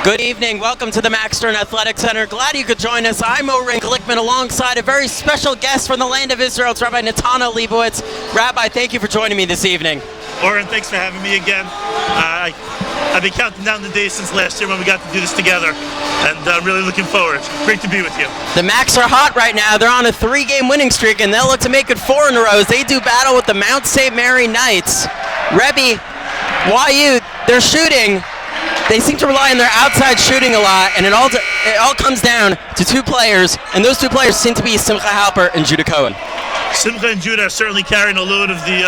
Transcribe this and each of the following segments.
Good evening. Welcome to the Max Stern Athletic Center. Glad you could join us. I'm Oren Glickman alongside a very special guest from the land of Israel. It's Rabbi Natana Leibowitz. Rabbi, thank you for joining me this evening. Oren, thanks for having me again. I've been counting down the days since last year when we got to do this together, and I'm really looking forward. Great to be with you. The Macs are hot right now. They're on a 3-game winning streak, and they'll look to make it 4 in a row as they do battle with the Mount St. Mary Knights. Rebbe, YU, they're shooting. They seem to rely on their outside shooting a lot, and it all comes down to 2 players, and those 2 players seem to be Simcha Halper and Judah Cohen. Simcha and Judah are certainly carrying a load of the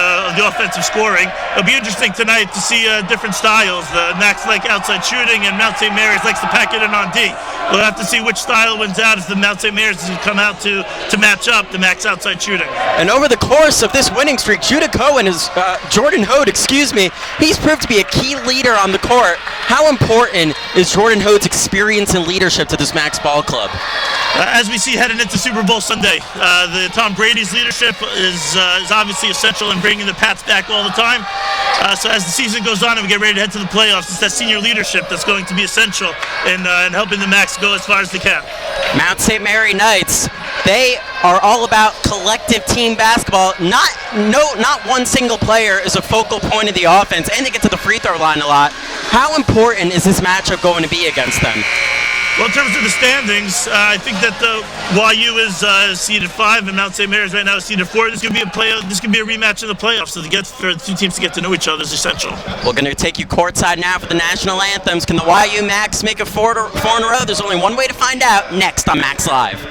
offensive scoring. It'll be interesting tonight to see different styles. The Macs like outside shooting, and Mount St. Mary's likes to pack it in on D. We'll have to see which style wins out as the Mount St. Mary's come out to match up the Macs outside shooting. And over the course of this winning streak, Judah Cohen Jordan Hode, he's proved to be a key leader on the court. How important is Jordan Hode's experience and leadership to this Macs ball club? As we see heading into Super Bowl Sunday, the Tom Brady's leadership is obviously essential in bringing the Pats back all the time. So as the season goes on and we get ready to head to the playoffs, it's that senior leadership that's going to be essential in helping the Macs go as far as they can. Mount St. Mary Knights, they are all about collective team basketball. Not one single player is a focal point of the offense, and they get to the free throw line a lot. How important is this matchup going to be against them? Well, in terms of the standings, I think that the YU is seeded 5 and Mount St. Mary's right now is seeded 4. This could be a rematch in the playoffs. So for the 2 teams to get to know each other is essential. We're going to take you courtside now for the national anthems. Can the YU Macs make it 4 in a row? There's only one way to find out. Next on Max Live.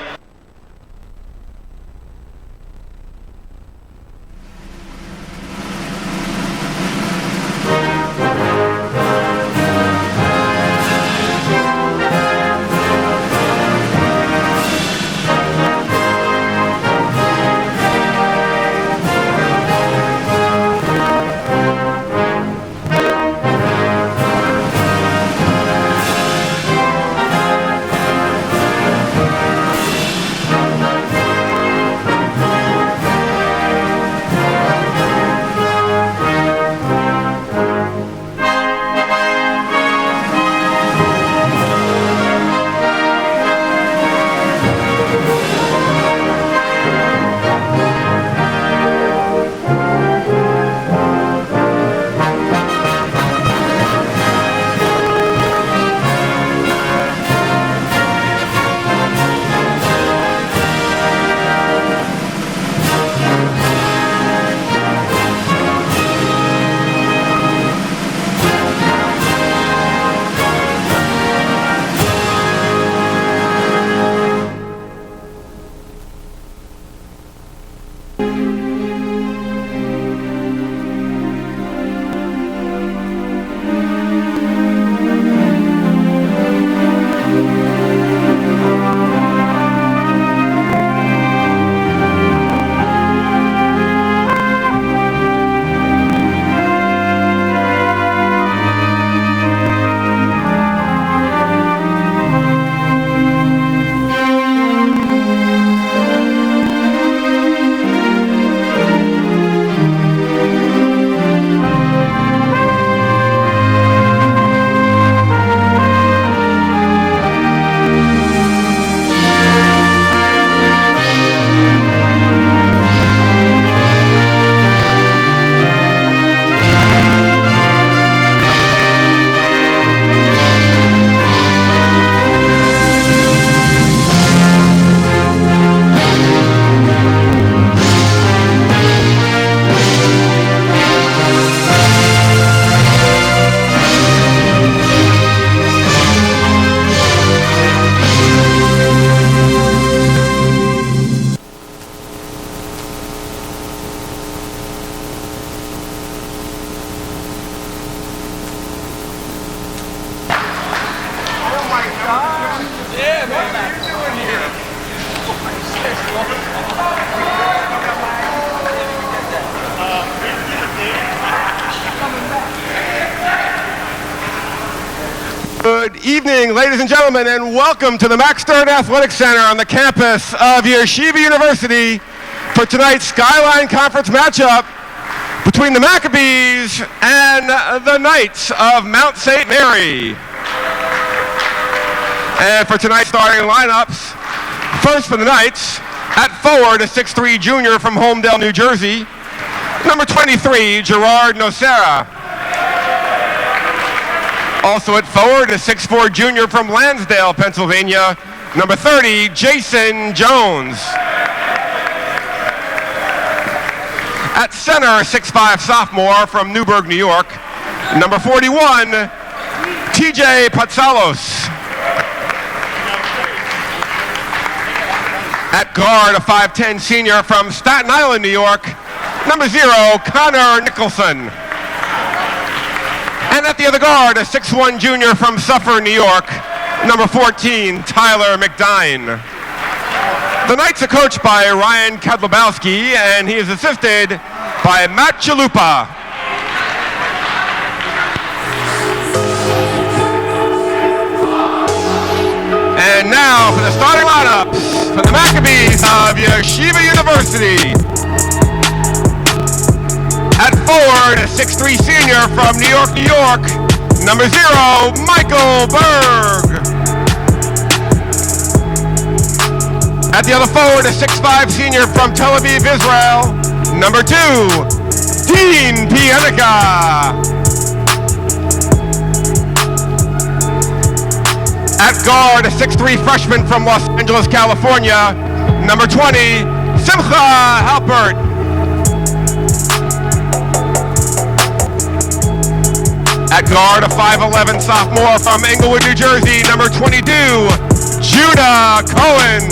Good evening, ladies and gentlemen, and welcome to the Max Stern Athletic Center on the campus of Yeshiva University for tonight's Skyline Conference matchup between the Maccabees and the Knights of Mount St. Mary. And for tonight's starting lineups, first for the Knights, at forward, a 6'3" junior from Homedale, New Jersey. Number 23, Gerard Nocera. Also at forward, a 6'4" junior from Lansdale, Pennsylvania. Number 30, Jason Jones. At center, a 6'5" sophomore from Newburgh, New York. Number 41, TJ Patsalos. At guard, a 5'10" senior from Staten Island, New York. Number 0, Connor Nicholson. And at the other guard, a 6'1" junior from Suffolk, New York. Number 14, Tyler McDine. The Knights are coached by Ryan Kadlubowski, and he is assisted by Matt Chalupa. And now for the starting lineups for the Maccabees of Yeshiva University. At forward, a 6'3" senior from New York, New York. Number 0, Michael Berg. At the other forward, a 6'5" senior from Tel Aviv, Israel. Number 2, Dean Pienica. At guard, a 6'3" freshman from Los Angeles, California. Number 20, Simcha Halpert. At guard, a 5'11" sophomore from Englewood, New Jersey. Number 22, Judah Cohen.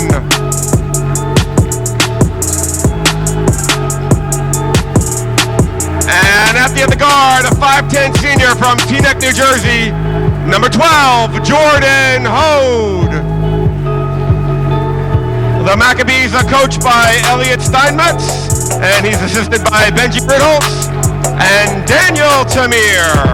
And at the other guard, a 5'10" senior from Teaneck, New Jersey. Number 12, Jordan Hode. The Maccabees are coached by Elliot Steinmetz, and he's assisted by Benji Ritholtz and Daniel Tamir.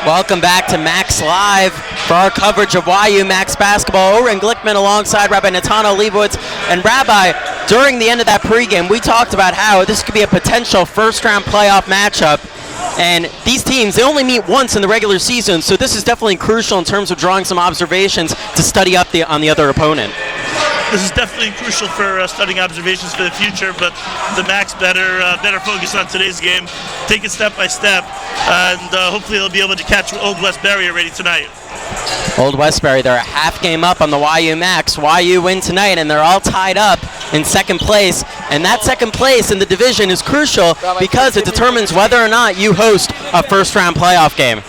Welcome back to Max Live for our coverage of YU Max basketball. Oren Glickman alongside Rabbi Natano Leibowitz. And Rabbi, during the end of that pregame, we talked about how this could be a potential first-round playoff matchup. And these teams, they only meet once in the regular season, so this is definitely crucial in terms of drawing some observations to study up on the other opponent. This is definitely crucial for studying observations for the future, but the Macs better focus on today's game, take it step by step, and hopefully they'll be able to catch Old Westbury already tonight. Old Westbury, they're a half game up on the YU Macs. YU win tonight, and they're all tied up in second place. And that second place in the division is crucial because it determines whether or not you host a first-round playoff game.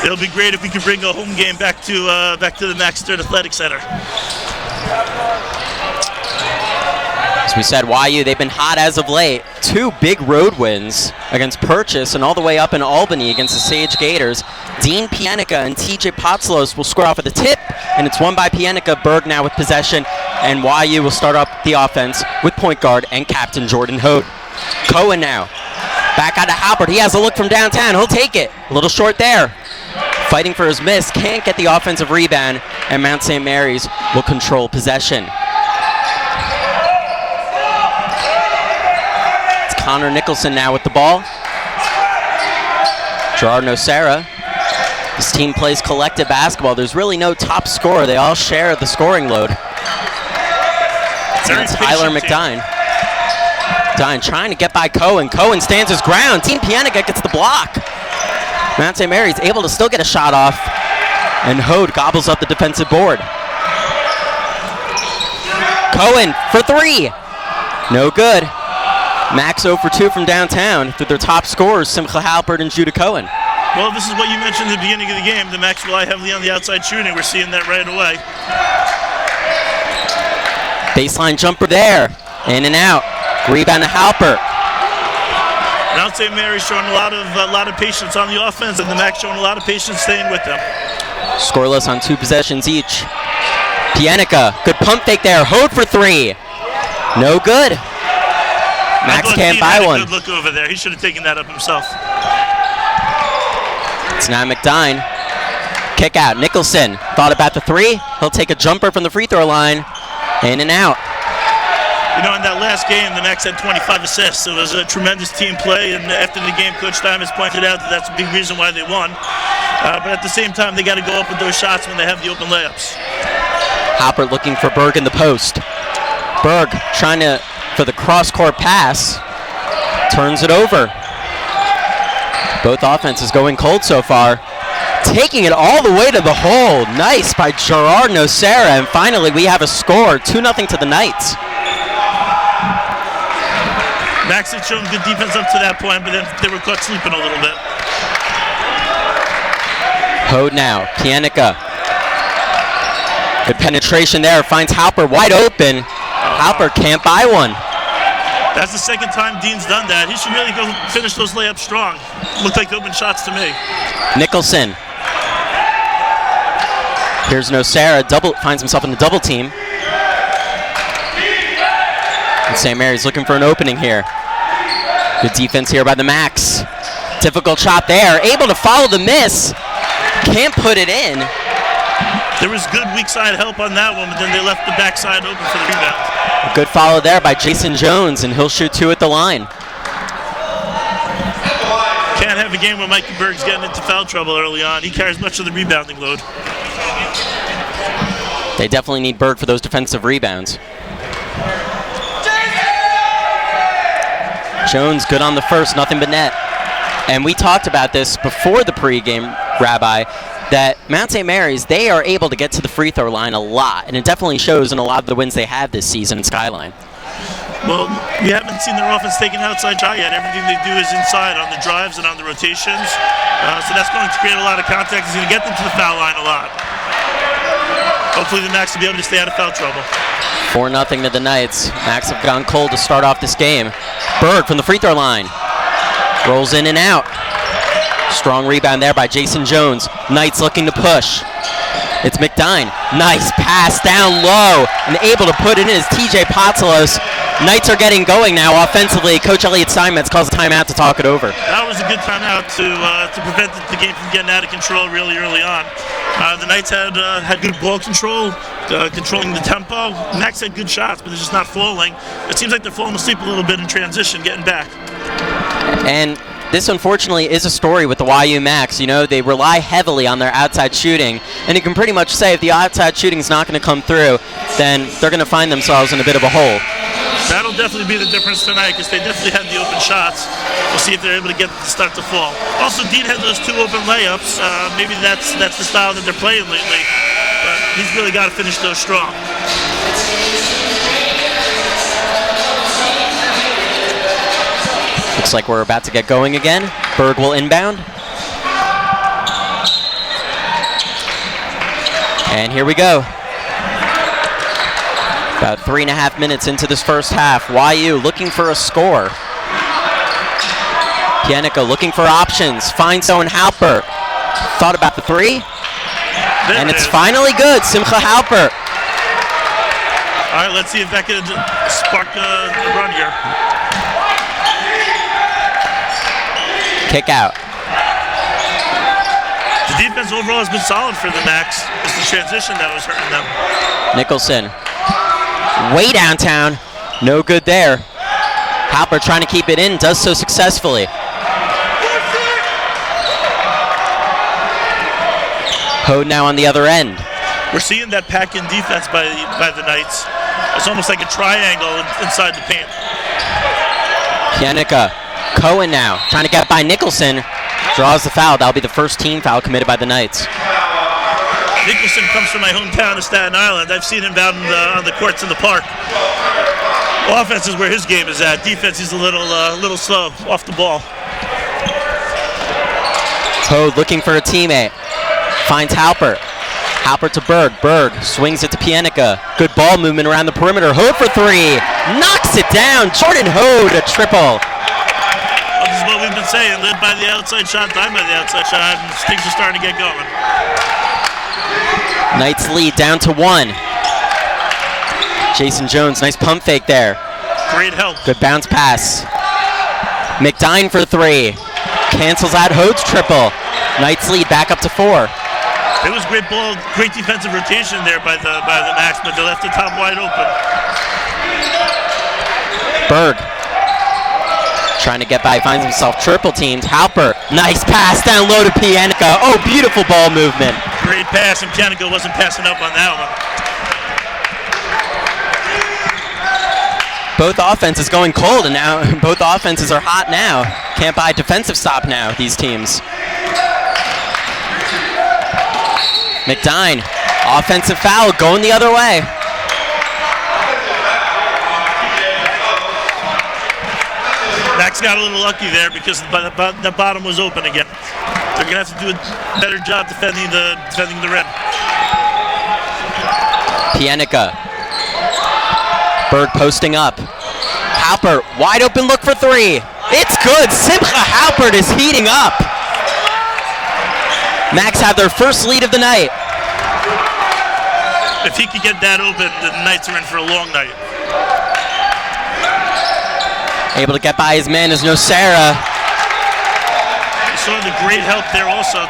It'll be great if we can bring a home game back to the Max Stern Athletic Center. As we said, YU, they've been hot as of late. 2 big road wins against Purchase and all the way up in Albany against the Sage Gators. Dean Pienica and TJ Patsalos will score off with a tip, and it's won by Pienica. Berg now with possession, and YU will start up the offense with point guard and captain Jordan Hode. Cohen now. Back out to Halpert. He has a look from downtown. He'll take it. A little short there. Fighting for his miss. Can't get the offensive rebound, and Mount St. Mary's will control possession. Connor Nicholson now with the ball. Gerard Nocera. This team plays collective basketball. There's really no top scorer. They all share the scoring load. And Tyler McDine. McDine trying to get by Cohen. Cohen stands his ground. Team Pienica gets the block. Mount St. Mary's able to still get a shot off. And Hode gobbles up the defensive board. Cohen for 3. No good. Max 0 for 2 from downtown through their top scorers, Simcha Halpert and Judah Cohen. Well, this is what you mentioned at the beginning of the game. The Max rely heavily on the outside shooting. We're seeing that right away. Baseline jumper there. In and out. Rebound to Halpert. Mount St. Mary's showing a lot of patience on the offense, and the Max showing a lot of patience staying with them. Scoreless on 2 possessions each. Pienica, good pump fake there. Hode for 3. No good. Max can't buy one. Good look over there. He should have taken that up himself. It's now McDine. Kick out. Nicholson thought about the 3. He'll take a jumper from the free throw line. In and out. You know, in that last game, the Max had 25 assists. It was a tremendous team play, and after the game, Coach Diamond pointed out that that's a big reason why they won. But at the same time, they got to go up with those shots when they have the open layups. Halpert looking for Berg in the post. Berg trying for the cross-court pass. Turns it over. Both offenses going cold so far. Taking it all the way to the hole. Nice by Gerard Nocera. And finally, we have a score. 2-0 to the Knights. Max had shown good defense up to that point, but then they were caught sleeping a little bit. Hode now. Pienica. Good penetration there. Finds Halpert wide open. Halpert can't buy one. That's the second time Dean's done that. He should really go finish those layups strong. Looked like open shots to me. Nicholson. Here's Nocera. Finds himself in the double team. And St. Mary's looking for an opening here. Good defense here by the Max. Difficult shot there. Able to follow the miss. Can't put it in. There was good weak side help on that one, but then they left the backside open for the rebound. A good follow there by Jason Jones, and he'll shoot 2 at the line. Can't have a game where Mikey Berg's getting into foul trouble early on. He carries much of the rebounding load. They definitely need Berg for those defensive rebounds. Jones good on the first, nothing but net. And we talked about this before the pregame, Rabbi, that Mount St. Mary's, they are able to get to the free throw line a lot, and it definitely shows in a lot of the wins they have this season in Skyline. Well, we haven't seen their offense take an outside shot yet. Everything they do is inside on the drives and on the rotations. So that's going to create a lot of contact. It's going to get them to the foul line a lot. Hopefully the Max will be able to stay out of foul trouble. 4-0 to the Knights. Max have gone cold to start off this game. Berg from the free throw line. Rolls in and out. Strong rebound there by Jason Jones. Knights looking to push. It's McDine. Nice pass down low and able to put it in is TJ Potsalos. Knights are getting going now offensively. Coach Elliott Steinmetz calls a timeout to talk it over. That was a good timeout to prevent the game from getting out of control really early on. The Knights had good ball control, controlling the tempo. Max had good shots, but they're just not falling. It seems like they're falling asleep a little bit in transition, getting back. And this, unfortunately, is a story with the YU Max. You know, they rely heavily on their outside shooting, and you can pretty much say if the outside shooting is not going to come through, then they're going to find themselves in a bit of a hole. That'll definitely be the difference tonight because they definitely had the open shots. We'll see if they're able to get the start to fall. Also, Dean had those 2 open layups. Maybe that's the style that they're playing lately, but he's really got to finish those strong. Looks like we're about to get going again. Berg will inbound. And here we go. About 3.5 minutes into this first half. YU looking for a score. Pienica looking for options. Finds Owen Halpert. Thought about the 3. And it's finally good. Simcha Halpert. All right, let's see if that could spark the run here. Kick out. The defense overall has been solid for the Max. It's the transition that was hurting them. Nicholson. Way downtown. No good there. Halpert trying to keep it in. Does so successfully. Hode now on the other end. We're seeing that pack-in defense by the Knights. It's almost like a triangle inside the paint. Pienica. Cohen now trying to get by Nicholson. Draws the foul. That'll be the first team foul committed by the Knights. Nicholson comes from my hometown of Staten Island. I've seen him out on the courts in the park. Offense is where his game is at. Defense is a little slow off the ball. Hode looking for a teammate. Finds Halpert. Halpert to Berg. Berg swings it to Pienica. Good ball movement around the perimeter. Hode for 3. Knocks it down. Jordan Hode, a triple. Well, this is what we've been saying. Led by the outside shot, died by the outside shot, and things are starting to get going. Knights lead down to 1. Jason Jones, nice pump fake there. Great help. Good bounce pass. McDine for 3. Cancels out Hode's triple. Knights lead back up to 4. It was great ball, great defensive rotation there by the Max, but they left the top wide open. Berg trying to get by, finds himself triple teamed. Halpert, nice pass down low to Pienica. Oh, beautiful ball movement. Great pass, and Pianico wasn't passing up on that one. Both offenses going cold, and now both offenses are hot now. Can't buy a defensive stop now, these teams. McDine, offensive foul, going the other way. Max got a little lucky there because the bottom was open again. They're going to have to do a better job defending the rim. Pienica. Berg posting up. Halpert, wide open look for three. It's good. Simcha Halpert is heating up. Max have their first lead of the night. If he could get that open, the Knights are in for a long night. Able to get by his man is Nocera. You saw the great help there also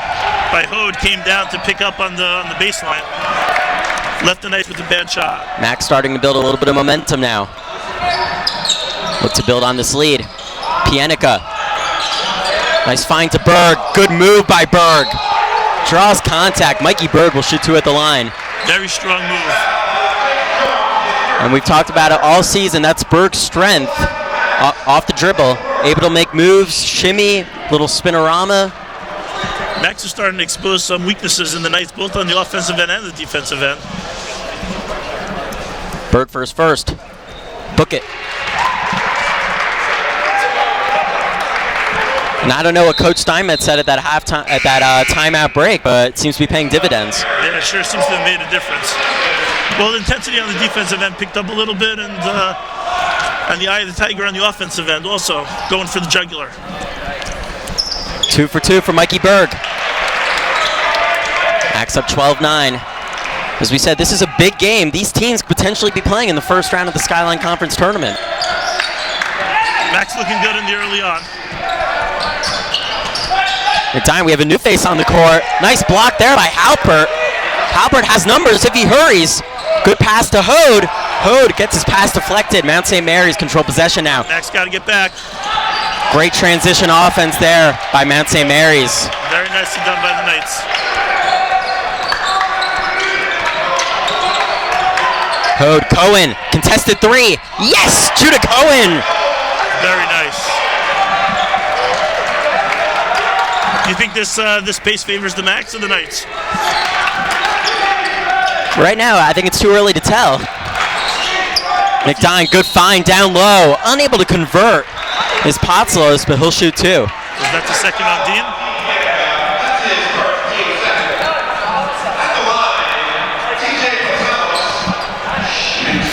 by Hode, came down to pick up on the baseline. Left the Knights with a bad shot. Max starting to build a little bit of momentum now. Look to build on this lead. Pienica. Nice find to Berg. Good move by Berg. Draws contact. Mikey Berg will shoot two at the line. Very strong move. And we've talked about it all season. That's Berg's strength. Off the dribble. Able to make moves, shimmy, little spinorama. Max is starting to expose some weaknesses in the Knights, both on the offensive end and the defensive end. Berg for his first. Book it. And I don't know what Coach Steinmetz said at that timeout break, but it seems to be paying dividends. Yeah, it sure seems to have made a difference. Well, the intensity on the defensive end picked up a little bit, and the eye of the tiger on the offensive end also going for the jugular. 2 for 2 for Mikey Berg. Max up 12-9. As we said, this is a big game. These teams could potentially be playing in the first round of the Skyline Conference Tournament. Max looking good in the early on. McDine, we have a new face on the court. Nice block there by Halpert. Halpert has numbers if he hurries. Good pass to Hode. Hode gets his pass deflected. Mount St. Mary's control possession now. Max got to get back. Great transition offense there by Mount St. Mary's. Very nicely done by the Knights. Hode, Cohen, contested three. Yes, Judah Cohen. Very nice. Do you think this pace favors the Max or the Knights? Right now, I think it's too early to tell. McDine, good find down low. Unable to convert is Potzlos, but he'll shoot two. Is that the second on Dean?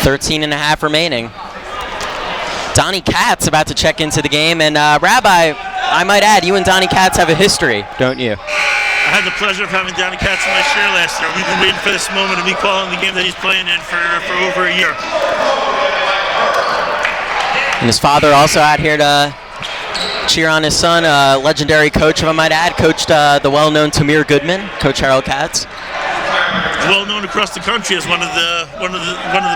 13.5 remaining. Donnie Katz about to check into the game, and Rabbi, I might add, you and Donnie Katz have a history, don't you? I had the pleasure of having Donnie Katz in my share last year. We've been waiting for this moment of me calling the game that he's playing in for over a year. And his father also out here to cheer on his son, legendary coach, if I might add, coached the well-known Tamir Goodman, Coach Harold Katz. Well known across the country as one of the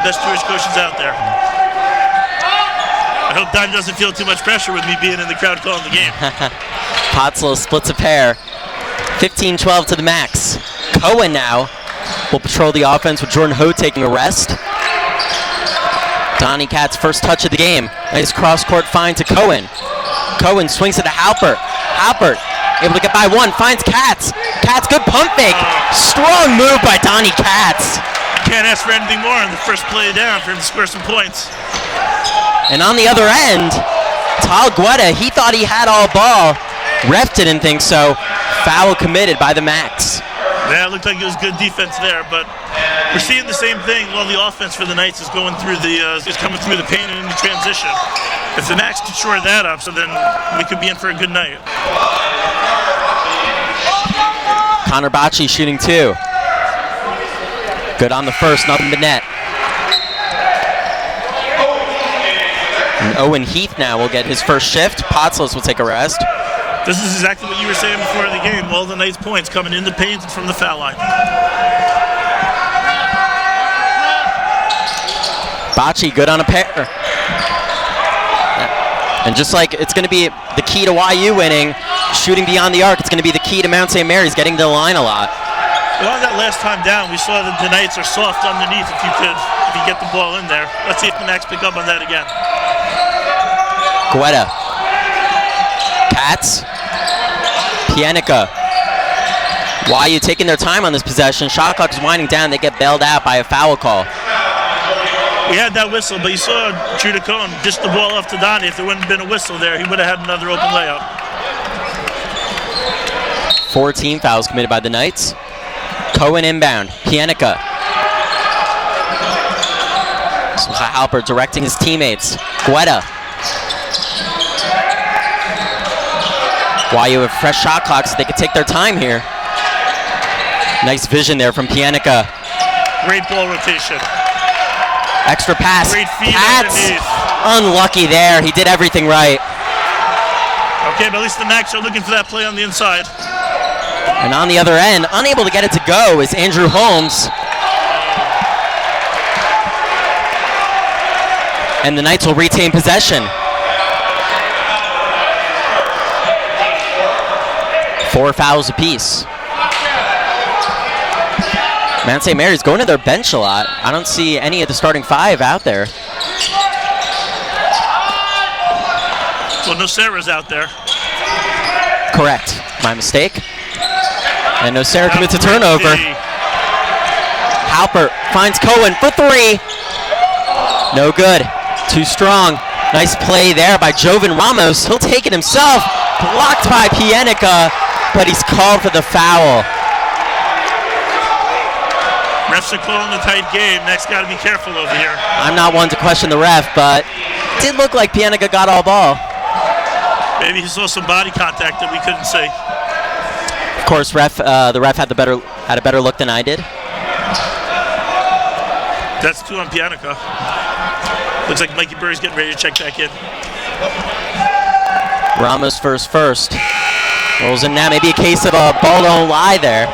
best Jewish coaches out there. I hope Don doesn't feel too much pressure with me being in the crowd calling the game. Potzlo splits a pair. 15-12 to the Max. Cohen now will patrol the offense with Jordan Ho taking a rest. Donnie Katz first touch of the game. Nice cross-court find to Cohen. Cohen swings it to Halpert. Halpert able to get by one, finds Katz. Katz, good pump fake. Strong move by Donnie Katz. Can't ask for anything more on the first play down for him to score some points. And on the other end, Tal Guetta, he thought he had all ball. Ref didn't think so. Foul committed by the Max. Yeah, it looked like it was good defense there, but we're seeing the same thing while the offense for the Knights is going through is coming through the paint and in the transition. If the Max could shore that up, so then we could be in for a good night. Connor Bocci shooting two. Good on the first, nothing but net. And Owen Heath now will get his first shift. Potzlos will take a rest. This is exactly what you were saying before the game. All the Knights' points coming in the paint and from the foul line. Bocci good on a pair. And just like it's going to be the key to YU winning, shooting beyond the arc, it's going to be the key to Mount St. Mary's getting to the line a lot. Well, on that last time down, we saw that the Knights are soft underneath if you get the ball in there. Let's see if the Knicks pick up on that again. Guetta. Katz. Pienica. YU taking their time on this possession. Shot clock is winding down. They get bailed out by a foul call. We had that whistle, but you saw Judah Cohen dish the ball off to Donnie. If there wouldn't have been a whistle there, he would have had another open layup. 14 fouls committed by the Knights. Cohen inbound. Pienica. Simcha Halpert directing his teammates. Guetta. YU have fresh shot clocks so they can take their time here. Nice vision there from Pienica. Great ball rotation. Extra pass. Great feed Katz. underneath. Unlucky there. He did everything right. Okay, but at least the Knicks are looking for that play on the inside. And on the other end, unable to get it to go is Andrew Holmes. And the Knights will retain possession. 4 fouls apiece. Mount St. Mary's going to their bench a lot. I don't see any of the starting 5 out there. Well, Nocera's out there. Correct. My mistake. And Nocera commits a turnover. Halpert finds Cohen for 3. No good. Too strong. Nice play there by Jovan Ramos. He'll take it himself. Blocked by Pienica, but he's called for the foul. Refs are calling a tight game. Next, got to be careful over here. I'm not one to question the ref, but it did look like Pienica got all ball. Maybe he saw some body contact that we couldn't see. Of course, the ref had a better look than I did. That's 2 on Pienica. Looks like Mikey Burry's getting ready to check back in. Ramos first. Rolls in now. Maybe a case of a ball don't lie there.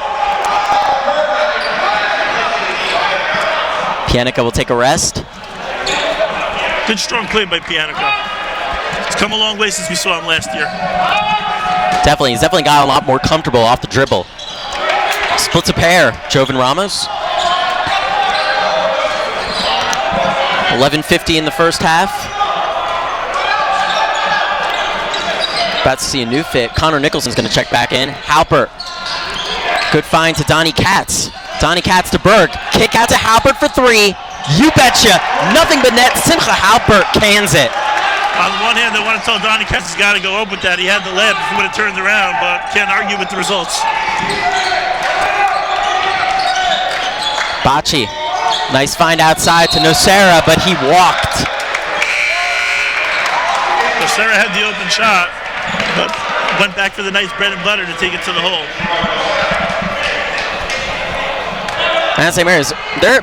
Pienica will take a rest. Good strong play by Pienica. He's come a long way since we saw him last year. He's definitely got a lot more comfortable off the dribble. Splits a pair. Jovan Ramos. 11:50 in the first half. About to see a new fit. Connor Nicholson's going to check back in. Halpert. Good find to Donnie Katz. Donnie Katz to Berg. Kick out to Halpert for 3. You betcha. Nothing but net. Simcha Halpert cans it. On the one hand, I want to tell Donnie Katz he's got to go up with that. He had the lab if he would have turned around, but can't argue with the results. Bocci. Nice find outside to Nocera, but he walked. Nocera had the open shot, but went back for the nice bread and butter to take it to the hole. Mount St. Mary's, they're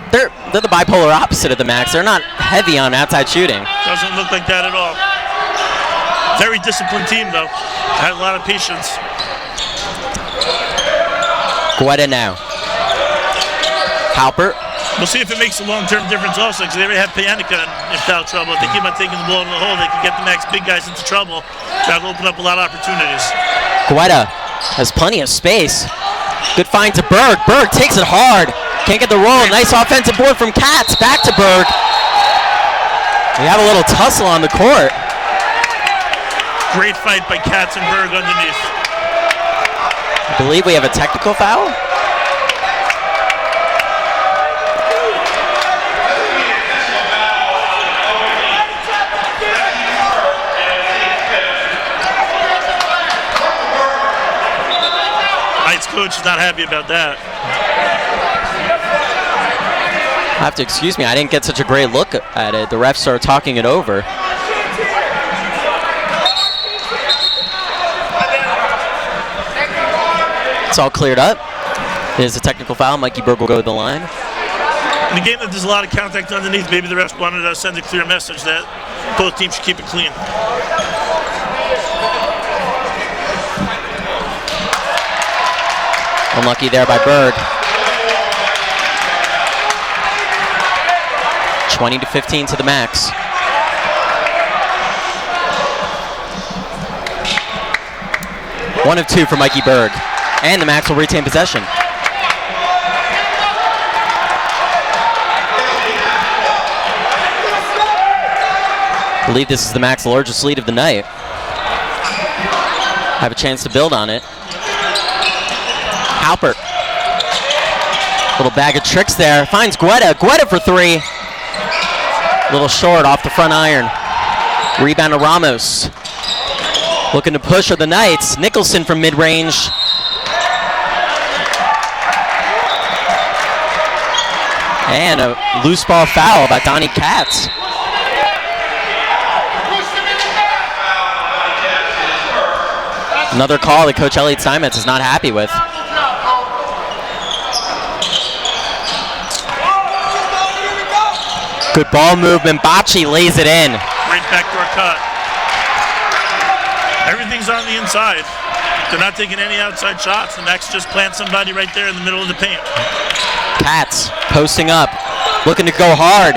the bipolar opposite of the Max. They're not heavy on outside shooting. Doesn't look like that at all. Very disciplined team, though. Had a lot of patience. Guetta now. Halpert. We'll see if it makes a long-term difference also, because they already have Pienica in foul trouble. If they keep on taking the ball to the hole, they can get the Max big guys into trouble. That'll open up a lot of opportunities. Guetta has plenty of space. Good find to Berg. Berg takes it hard. Can't get the roll. Nice offensive board from Katz. Back to Berg. We have a little tussle on the court. Great fight by Katz and Berg underneath. I believe we have a technical foul. Coach is not happy about that. I have to excuse me, I didn't get such a great look at it. The refs started talking it over. It's all cleared up. It is a technical foul. Mikey Berg will go to the line. In a game that there's a lot of contact underneath, maybe the refs wanted to send a clear message that both teams should keep it clean. Unlucky there by Berg. 20-15 to the Max. 1 of 2 for Mikey Berg. And the Max will retain possession. I believe this is the Max largest lead of the night. Have a chance to build on it. Halpert. Little bag of tricks there. Finds Guetta. Guetta for 3. A little short off the front iron. Rebound to Ramos. Looking to push are the Knights. Nicholson from mid-range. And a loose ball foul by Donnie Katz. Another call that Coach Elliot Steinmetz is not happy with. Good ball movement. Bocce lays it in. Great backdoor cut. Everything's on the inside. They're not taking any outside shots. The Max just plant somebody right there in the middle of the paint. Katz posting up, looking to go hard.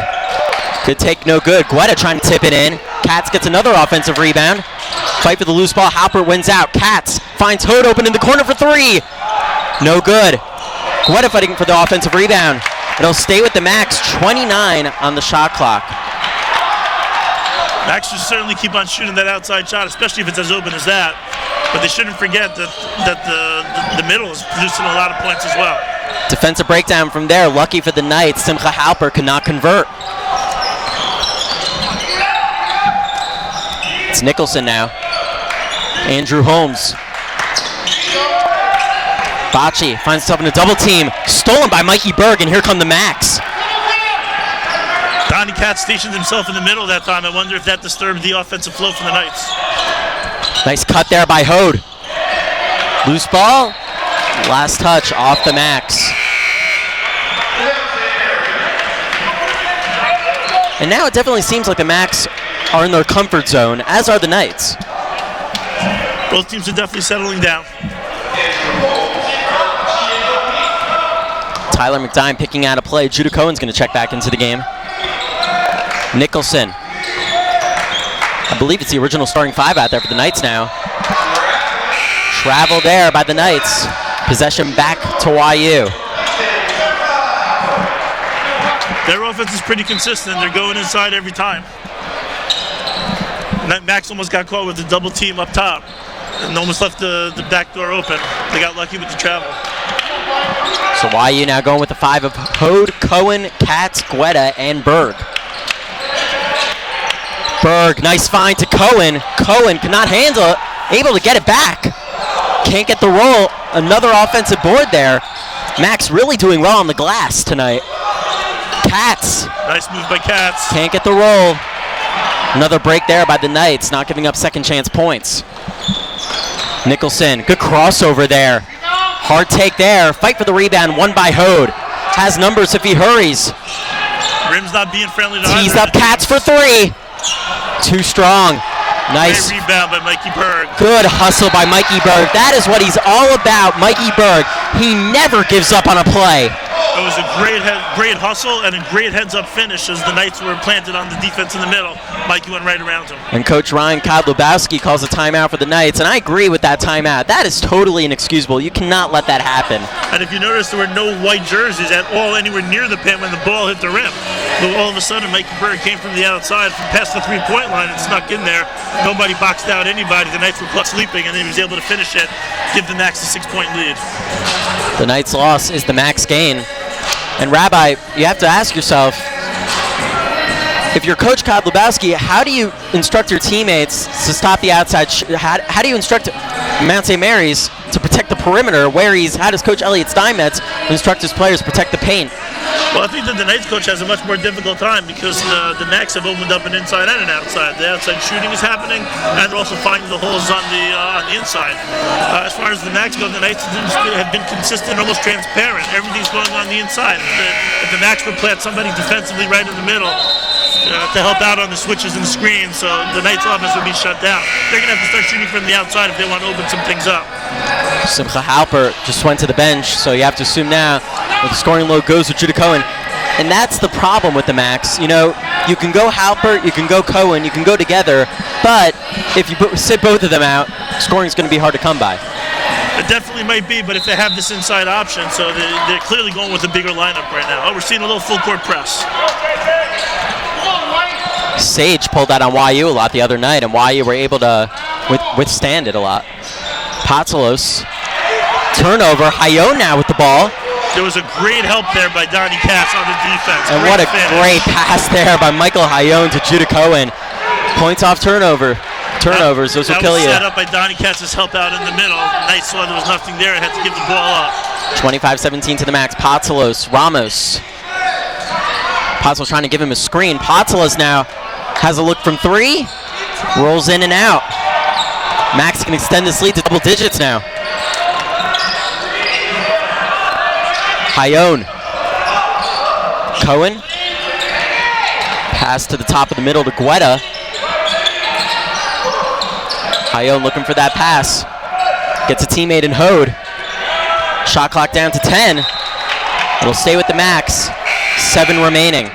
Good take, no good. Guetta trying to tip it in. Katz gets another offensive rebound. Fight for the loose ball. Halpert wins out. Katz finds Hood open in the corner for 3. No good. Guetta fighting for the offensive rebound. It'll stay with the Max. 29 on the shot clock. Max should certainly keep on shooting that outside shot, especially if it's as open as that. But they shouldn't forget that the middle is producing a lot of points as well. Defensive breakdown from there. Lucky for the Knights, Simcha Halpert could not convert. It's Nicholson now. Andrew Holmes. Bocce finds himself in a double team. Stolen by Mikey Berg, and here come the Max. Donnie Katz stationed himself in the middle that time. I wonder if that disturbed the offensive flow from the Knights. Nice cut there by Hode. Loose ball. Last touch off the Max. And now it definitely seems like the Max are in their comfort zone, as are the Knights. Both teams are definitely settling down. Tyler McDine picking out a play. Judah Cohen's going to check back into the game. Nicholson. I believe it's the original starting 5 out there for the Knights now. Travel there by the Knights. Possession back to YU. Their offense is pretty consistent. They're going inside every time. And that Max almost got caught with the double team up top and almost left the back door open. They got lucky with the travel. So YU now going with the 5 of Hode, Cohen, Katz, Guetta, and Berg. Berg, nice find to Cohen. Cohen cannot handle it, able to get it back. Can't get the roll. Another offensive board there. Max really doing well on the glass tonight. Katz. Nice move by Katz. Can't get the roll. Another break there by the Knights, not giving up second chance points. Nicholson, good crossover there. Hard take there. Fight for the rebound, won by Hode. Has numbers if he hurries. Rim's not being friendly to Tees either. up Katz for 3. Too strong. Nice. Great rebound by Mikey Berg. Good hustle by Mikey Berg. That is what he's all about, Mikey Berg. He never gives up on a play. It was a great hustle and a great heads-up finish as the Knights were planted on the defense in the middle. Mikey went right around him. And Coach Ryan Kodlubowski calls a timeout for the Knights, and I agree with that timeout. That is totally inexcusable. You cannot let that happen. And if you notice, there were no white jerseys at all anywhere near the pin when the ball hit the rim. But all of a sudden, Mikey Berg came from the outside, from past the three-point line and snuck in there. Nobody boxed out anybody. The Knights were caught sleeping, and he was able to finish it, give the Max a 6-point lead. The Knights' loss is the Max gain. And Rabbi, you have to ask yourself, if you're Coach Kodlubowski, how do you instruct your teammates to stop the outside? How do you instruct Mount St. Mary's to protect the perimeter? How does Coach Elliot Steinmetz instruct his players to protect the paint? Well, I think that the Knights coach has a much more difficult time because the Max have opened up an inside and an outside. The outside shooting is happening, and they're also finding the holes on the inside. As far as the Max go, the Knights have been consistent, almost transparent. Everything's going on the inside. If the Max would plant somebody defensively right in the middle to help out on the switches and the screens, so the Knights' offense would be shut down. They're going to have to start shooting from the outside if they want to open some things up. Simcha Halpert just went to the bench, so you have to assume now that the scoring load goes with Judah Cohen. And that's the problem with the Max. You know, you can go Halpert, you can go Cohen, you can go together, but if you sit both of them out, scoring's going to be hard to come by. It definitely might be, but if they have this inside option, so they're clearly going with a bigger lineup right now. Oh, we're seeing a little full court press. Sage pulled that on YU a lot the other night, and YU were able to withstand it a lot. Patsalos, turnover. Hayone now with the ball. There was a great help there by Donnie Katz on the defense. And what a great pass there by Michael Hayone to Judah Cohen. Points off turnovers, those will kill you. That was set up by Donnie Katz's help out in the middle. Knights saw there was nothing there and had to give the ball up. 25-17 to the max. Patsalos, Ramos. Patsalos trying to give him a screen. Patsalos now has a look from three. Rolls in and out. Max can extend this lead to double digits now. Hayone. Cohen. Pass to the top of the middle to Guetta. Hayone looking for that pass. Gets a teammate in Hode. Shot clock down to 10. It'll stay with the max. 7 remaining.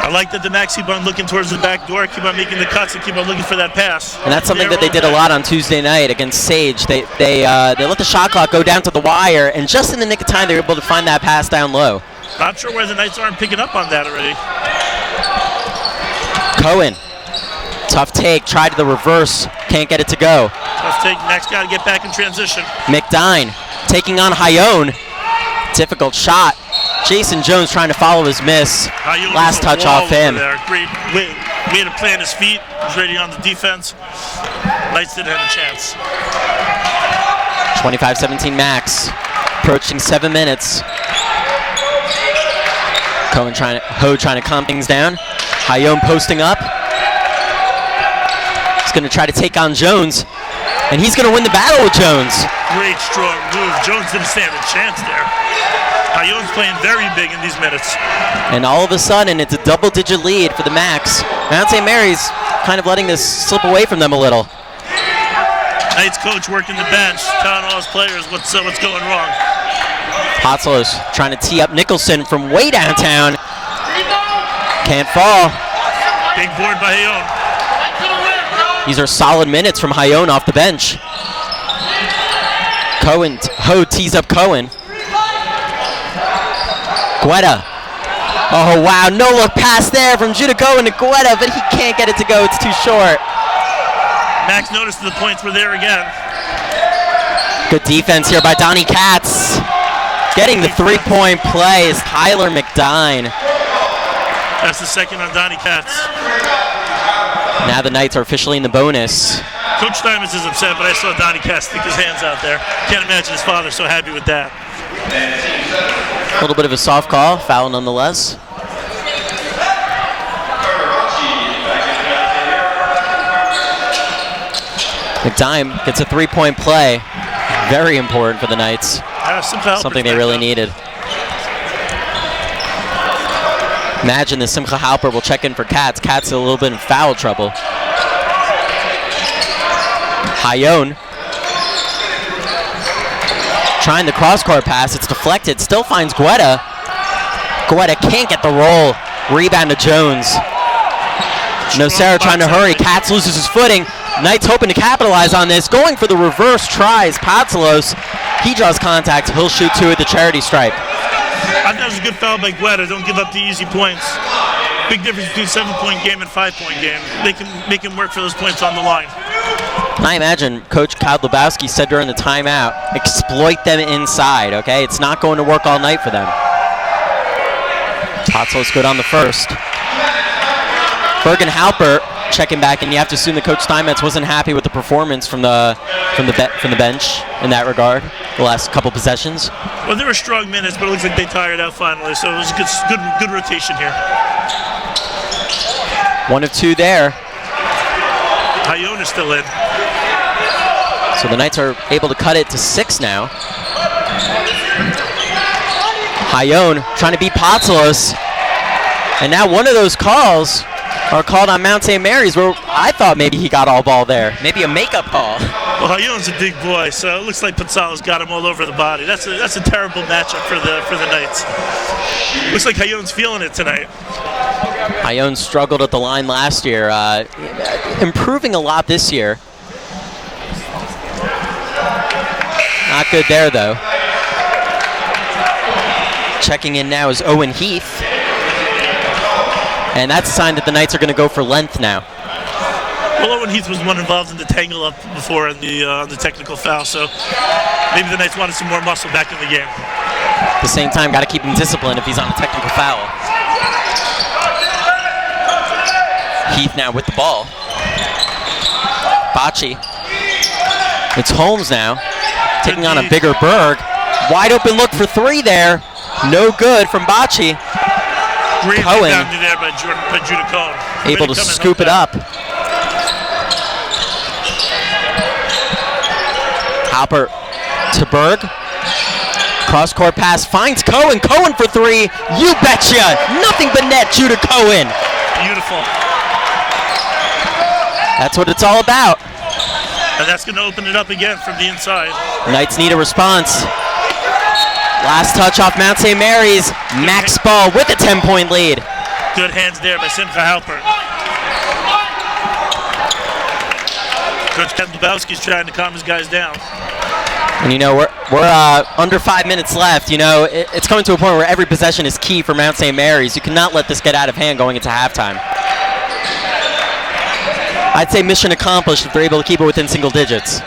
I like that the Max keep on looking towards the back door, keep on making the cuts, and keep on looking for that pass. And that's something that they did a lot on Tuesday night against Sage. They let the shot clock go down to the wire, and just in the nick of time, they were able to find that pass down low. Not sure why the Knights aren't picking up on that already. Cohen, tough take, tried the reverse, can't get it to go. Tough take, Max got to get back in transition. McDine taking on Hayone. Difficult shot. Jason Jones trying to follow his miss. Last touch off him. Great way to plant his feet. He's ready on the defense. Knights didn't have a chance. 25-17 max. Approaching 7 minutes. Hode trying to calm things down. Hayone posting up. He's going to try to take on Jones. And he's going to win the battle with Jones. Great strong move. Jones didn't stand a chance there. Hayone's playing very big in these minutes. And all of a sudden, it's a double-digit lead for the Max. Mount St. Mary's kind of letting this slip away from them a little. Knights coach working the bench, telling all his players what's going wrong. Patsalos trying to tee up Nicholson from way downtown. Can't fall. Big board by Hayone. These are solid minutes from Hayone off the bench. Hode tees up Cohen. Guetta. Oh, wow. No look pass there from Judah Cohen to Guetta, but he can't get it to go. It's too short. Max noticed the points were there again. Good defense here by Donnie Katz. Getting the three-point play is Tyler McDine. That's the second on Donnie Katz. Now the Knights are officially in the bonus. Coach Steinmetz is upset, but I saw Donnie Katz stick his hands out there. Can't imagine his father's so happy with that. A little bit of a soft call, foul nonetheless. McDime gets a three-point play. Very important for the Knights. Something they really needed. Imagine the Simcha Halper will check in for Katz. Katz is a little bit in foul trouble. Hayone trying the cross-court pass. It's deflected. Still finds Guetta. Guetta can't get the roll. Rebound to Jones. Nocera trying to hurry. Katz loses his footing. Knights hoping to capitalize on this. Going for the reverse tries. Patsalos. He draws contact. He'll shoot two at the charity stripe. I thought it was a good foul by Guetta. Don't give up the easy points. Big difference between 7-point game and 5-point game. They can make him work for those points on the line. I imagine Coach Kyle Lebowski said during the timeout, exploit them inside, okay? It's not going to work all night for them. Patsalos good on the first. Bergen Halpert checking back, and you have to assume that Coach Steinmetz wasn't happy with the performance from the bench in that regard, the last couple possessions. Well, there were strong minutes, but it looks like they tired out finally, so it was a good rotation here. 1 of 2 there. Hayone is still in. So the Knights are able to cut it to 6 now. Hayone trying to beat Patsalos. And now one of those calls are called on Mount St. Mary's, where I thought maybe he got all ball there. Maybe a makeup call. Well, Hayone's a big boy, so it looks like Patsalos got him all over the body. That's a terrible matchup for the Knights. Looks like Hayone's feeling it tonight. Hayone struggled at the line last year, improving a lot this year. Not good there, though. Checking in now is Owen Heath. And that's a sign that the Knights are going to go for length now. Well, Owen Heath was one involved in the tangle up before in the technical foul, so maybe the Knights wanted some more muscle back in the game. At the same time, got to keep him disciplined if he's on a technical foul. Heath now with the ball. Bocce. It's Holmes now, taking on a bigger Berg. Wide open look for three there. No good from Bocce. Great Cohen rebounding there by Judah Cohen. able to scoop it up. Halpert to Berg. Cross-court pass finds Cohen. Cohen for three. You betcha. Nothing but net, Judah Cohen. Beautiful. That's what it's all about. And that's going to open it up again from the inside. Knights need a response. Last touch off Mount St. Mary's. Max Ball with a 10-point lead. Good hands there by Simcha Halpert. Coach Ken Lebowski's trying to calm his guys down. And you know, we're under 5 minutes left. You know, it's coming to a point where every possession is key for Mount St. Mary's. You cannot let this get out of hand going into halftime. I'd say mission accomplished if they're able to keep it within single digits.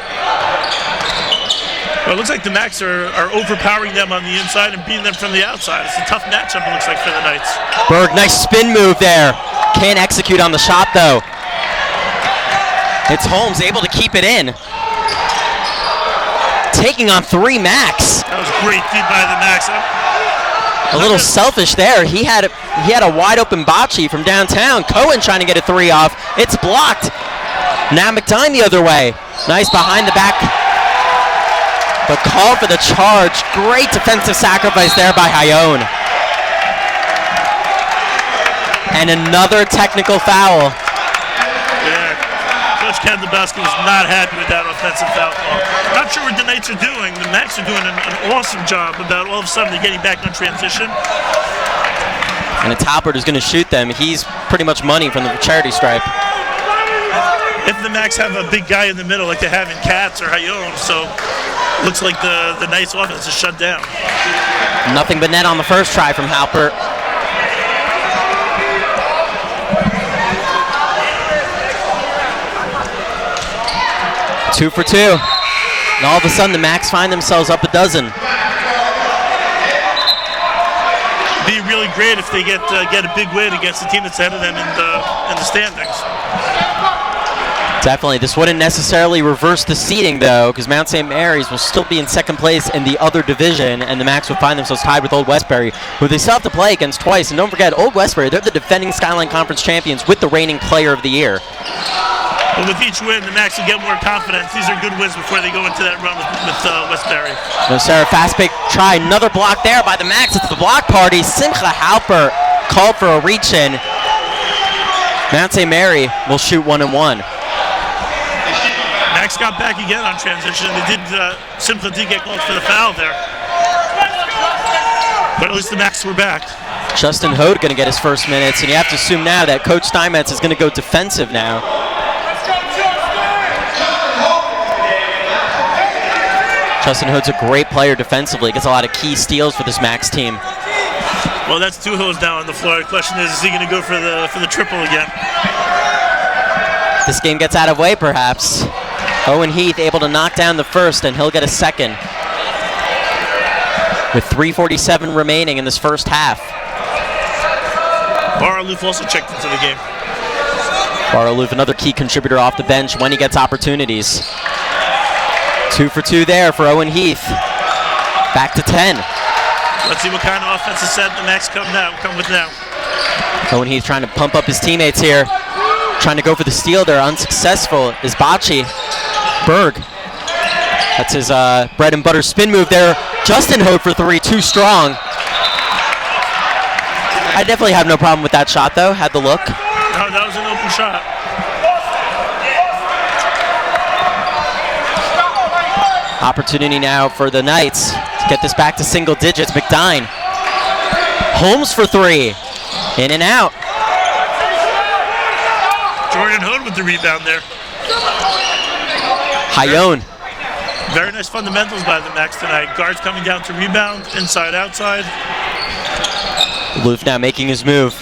Well, it looks like the Macs are overpowering them on the inside and beating them from the outside. It's a tough matchup, it looks like, for the Knights. Berg, nice spin move there. Can't execute on the shot, though. It's Holmes able to keep it in. Taking on three Macs. That was great feed by the Macs. A little selfish there. He had a wide open Bocce from downtown. Cohen trying to get a three off. It's blocked. Now McDine the other way. Nice behind the back. The call for the charge. Great defensive sacrifice there by Hayone. And another technical foul. Yeah. Coach Ken Lebowski was not happy with that offensive foul call. Not sure what the Knights are doing. The Macs are doing an awesome job about all of a sudden they're getting back on transition. And it's Halpert who's going to shoot them. He's pretty much money from the charity stripe. If the Macs have a big guy in the middle like they have in Katz or Hayone, so looks like the Knights offense is shut down. Nothing but net on the first try from Halpert. Two for two. And all of a sudden the Macs find themselves up a dozen. Be really great if they get a big win against the team that's ahead of them in the standings. Definitely. This wouldn't necessarily reverse the seeding, though, because Mount St. Mary's will still be in second place in the other division, and the Macs will find themselves tied with Old Westbury, who they still have to play against twice. And don't forget, Old Westbury, they're the defending Skyline Conference champions with the reigning Player of the Year. But with each win, the Macs will get more confidence. These are good wins before they go into that run with Westbury. No, Sarah, fast pick try. Another block there by the Macs. It's the block party. Simcha Halpert called for a reach-in. Mount St. Mary will shoot 1-1. Max got back again on transition. Simcha did get called for the foul there. But at least the Macs were back. Justin Hode going to get his first minutes, and you have to assume now that Coach Steinmetz is going to go defensive now. Justin Hode's a great player defensively. Gets a lot of key steals for this Macs team. Well, that's two Hodes now on the floor. The question is he going to go for the triple again? This game gets out of way, perhaps. Owen Heath able to knock down the first, and he'll get a second. With 3:47 remaining in this first half. Baraloof also checked into the game. Baraloof, another key contributor off the bench when he gets opportunities. 2 for 2 there for Owen Heath. Back to 10. Let's see what kind of offensive set the Macs come with now. Owen Heath trying to pump up his teammates here. Trying to go for the steal there, unsuccessful is Bocce. Berg. That's his bread and butter spin move there. Justin Hode for three, too strong. I definitely have no problem with that shot though, had the look. No, that was an open shot. Opportunity now for the Knights to get this back to single digits. McDine. Holmes for three. In and out. Jordan Hode with the rebound there. Hayone Very nice fundamentals by the Max tonight. Guards coming down to rebound, inside, outside. Loof now making his move.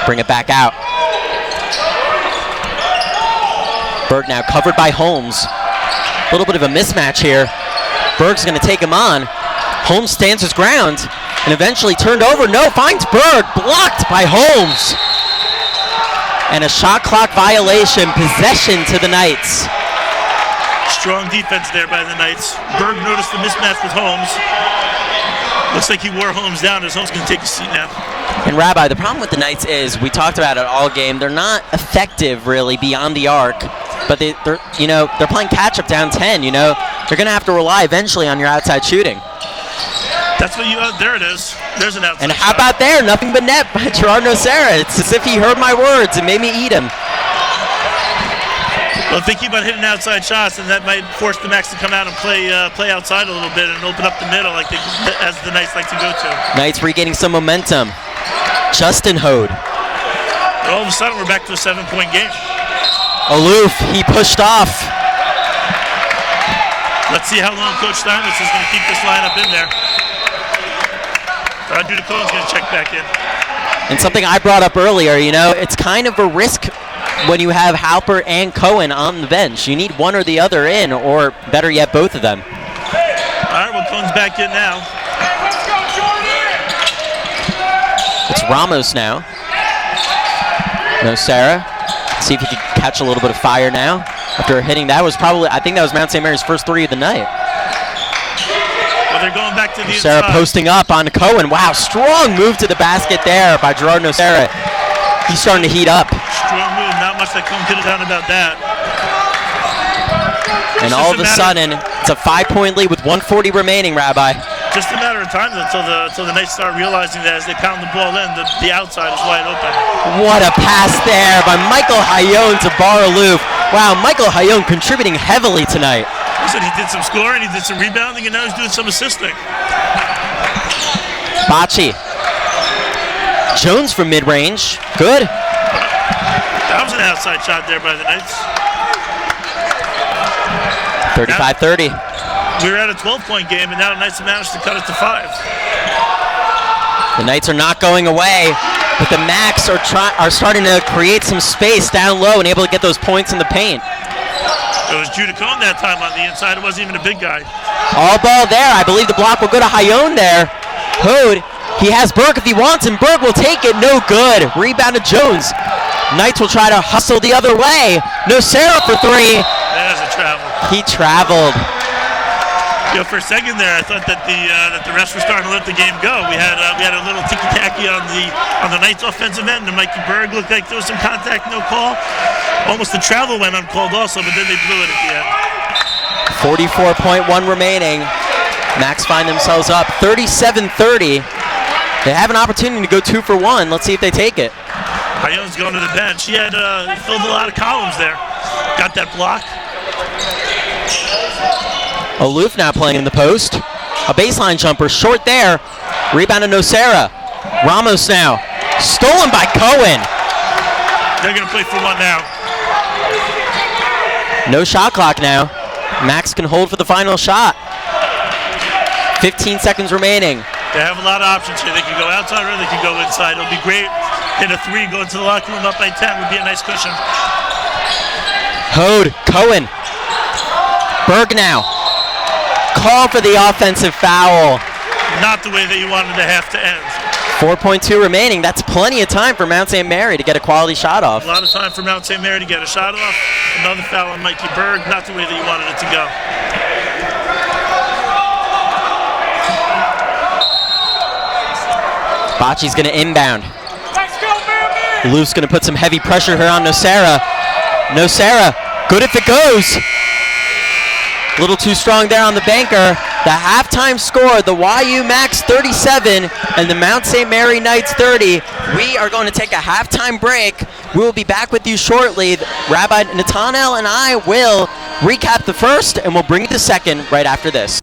Bring it back out. Berg now covered by Holmes. A little bit of a mismatch here. Berg's going to take him on. Holmes stands his ground and eventually turned over. No, finds Berg, blocked by Holmes. And a shot clock violation, possession to the Knights. Strong defense there by the Knights. Berg noticed the mismatch with Holmes. Looks like he wore Holmes down as Holmes can take a seat now. And Rabbi, the problem with the Knights is, we talked about it all game, they're not effective really beyond the arc, but they're playing catch up down 10, They're going to have to rely eventually on your outside shooting. That's what there it is. There's an outside And how shot. about there? Nothing but net by Gerard Nocera. It's as if he heard my words and made me eat him. Well, if they keep on hitting outside shots, then that might force the Max to come out and play outside a little bit and open up the middle as the Knights like to go to. Knights regaining some momentum. Justin Hode. And all of a sudden, we're back to a 7-point game. Aloof, he pushed off. Let's see how long Coach Steinmetz is going to keep this lineup in there. Duda Cohen's going to check back in. And something I brought up earlier, it's kind of a risk when you have Halper and Cohen on the bench. You need one or the other in, or better yet, both of them. All right, well, Cohen's back in now. It's Ramos now. Nocera. See if he can catch a little bit of fire now. After hitting, I think that was Mount St. Mary's first three of the night. Well, they're going back to the Nocera inside. posting up on Cohen. Wow, strong move to the basket there by Gerard Nocera. He's starting to heat up. Strong move. Not much that Cohen could have done about that. And all of a sudden, it's a 5-point lead with 1:40 remaining, Rabbi. Just a matter of time until the Knights start realizing that as they pound the ball in, the outside is wide open. What a pass there by Michael Hayone to Bar Aloof. Wow, Michael Hayone contributing heavily tonight. Listen, he did some scoring, he did some rebounding, and now he's doing some assisting. Bocce. Jones from mid-range. Good. That was an outside shot there by the Knights. 35-30. We were at a 12-point game, and now the Knights have managed to cut it to 5. The Knights are not going away, but the Macs are starting to create some space down low and able to get those points in the paint. It was Judah Cohn that time on the inside. It wasn't even a big guy. All ball there. I believe the block will go to Hayone there. Hode, he has Berg if he wants, and Berg will take it. No good. Rebound to Jones. Knights will try to hustle the other way. Nocera for 3. There's a travel. He traveled. For a second there, I thought that the refs were starting to let the game go. We had a little ticky-tacky on the Knights' offensive end, and Mikey Berg looked like there was some contact, no call. Almost the travel went uncalled also, but then they blew it at the end. 44.1 remaining. Macs find themselves up 37-30. They have an opportunity to go 2 for 1. Let's see if they take it. Hayone's going to the bench. He had filled a lot of columns there. Got that block. Aloof now playing in the post. A baseline jumper, short there. Rebound to Nocera. Ramos now. Stolen by Cohen. They're going to play for 1 now. No shot clock now. Max can hold for the final shot. 15 seconds remaining. They have a lot of options here. They can go outside or they can go inside. It'll be great. Hit a 3, go into the locker room up by 10 would be a nice cushion. Hode, Cohen. Berg now. Call for the offensive foul. Not the way that you wanted the half to end. 4.2 remaining. That's plenty of time for Mount St. Mary to get a quality shot off. A lot of time for Mount St. Mary to get a shot off. Another foul on Mikey Berg. Not the way that you wanted it to go. Bocce's going to inbound. Loof's going to put some heavy pressure here on Nocera. Nocera, good if it goes. A little too strong there on the banker. The halftime score, the YU Max 37 and the Mount St. Mary Knights 30. We are going to take a halftime break. We will be back with you shortly. Rabbi Natanel and I will recap the first, and we'll bring you the second right after this.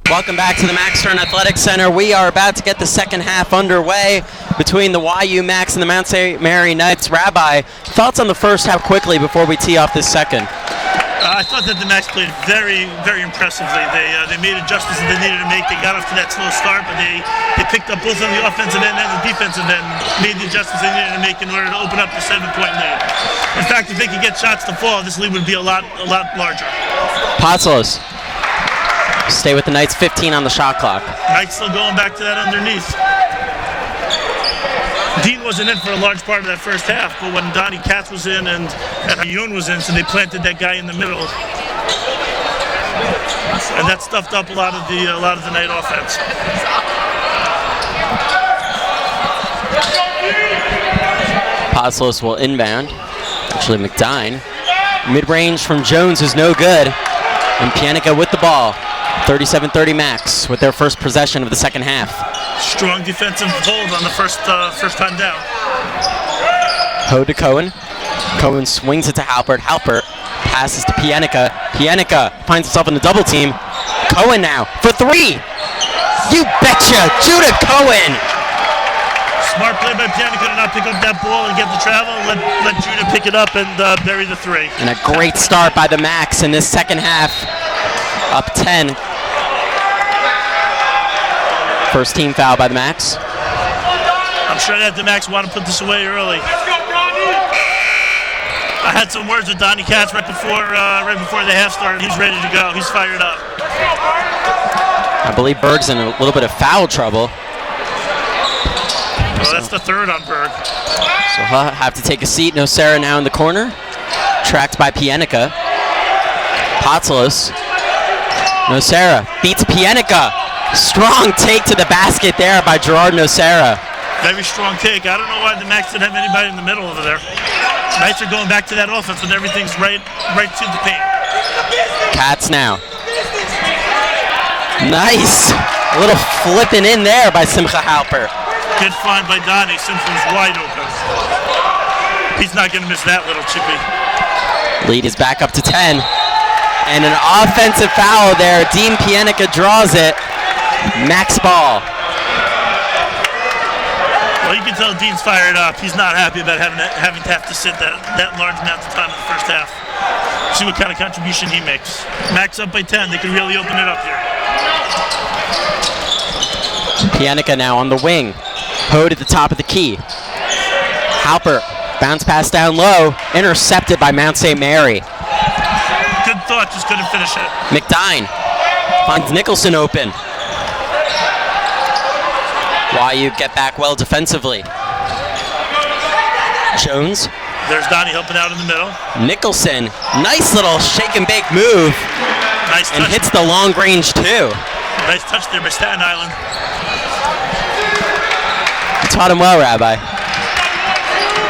Welcome back to the Max Stern Athletic Center. We are about to get the second half underway between the YU Max and the Mount St. Mary Knights. Rabbi, thoughts on the first half quickly before we tee off this second? I thought that the Max played very, very impressively. They made adjustments that they needed to make. They got off to that slow start, but they picked up both on the offensive end and the defensive end, made the adjustments they needed to make in order to open up the 7-point lead. In fact, if they could get shots to fall, this lead would be a lot larger. Potsalos. Stay with the Knights, 15 on the shot clock. Knights still going back to that underneath. Dean wasn't in for a large part of that first half, but when Donnie Katz was in and Yoon was in, so they planted that guy in the middle. And that stuffed up a lot of the Knight offense. Potsalos will inbound. Actually, McDine. Mid-range from Jones is no good. And Pienica with the ball. 37-30 Max with their first possession of the second half. Strong defensive hold on the first time down. Ho to Cohen. Cohen swings it to Halpert. Halpert passes to Pienica. Pienica finds himself in the double team. Cohen now for three. You betcha, Judah Cohen. Smart play by Pienica to not pick up that ball and get the travel. Let Judah pick it up and bury the three. And a great start by the Max in this second half. Up 10. First team foul by the Max. I'm sure that the Max want to put this away early. I had some words with Donnie Katz right before the half started. He's ready to go. He's fired up. I believe Berg's in a little bit of foul trouble. Well, that's the third on Berg. So he'll have to take a seat. Nocera now in the corner. Tracked by Pienica. Potsalos. Nocera beats Pienica. Strong take to the basket there by Gerard Nocera. Very strong take. I don't know why the Max didn't have anybody in the middle over there. Knights are going back to that offense when everything's right to the paint. Katz now. Nice. A little flipping in there by Simcha Halpert. Good find by Donnie. Simpson's wide open. He's not going to miss that little chippy. Lead is back up to 10. And an offensive foul there. Dean Pienica draws it. Max ball. Well, you can tell Dean's fired up. He's not happy about having to have to sit that large amount of time in the first half. See what kind of contribution he makes. Max up by 10. They can really open it up here. Pienica now on the wing. Hode at the top of the key. Halpert, bounce pass down low. Intercepted by Mount St. Mary. Good thought, just couldn't finish it. McDine finds Nicholson open. YU get back well defensively. Jones. There's Donnie helping out in the middle. Nicholson, nice little shake and bake move. Nice touch. And hits the long range too. Nice touch there by Staten Island. You taught him well, Rabbi.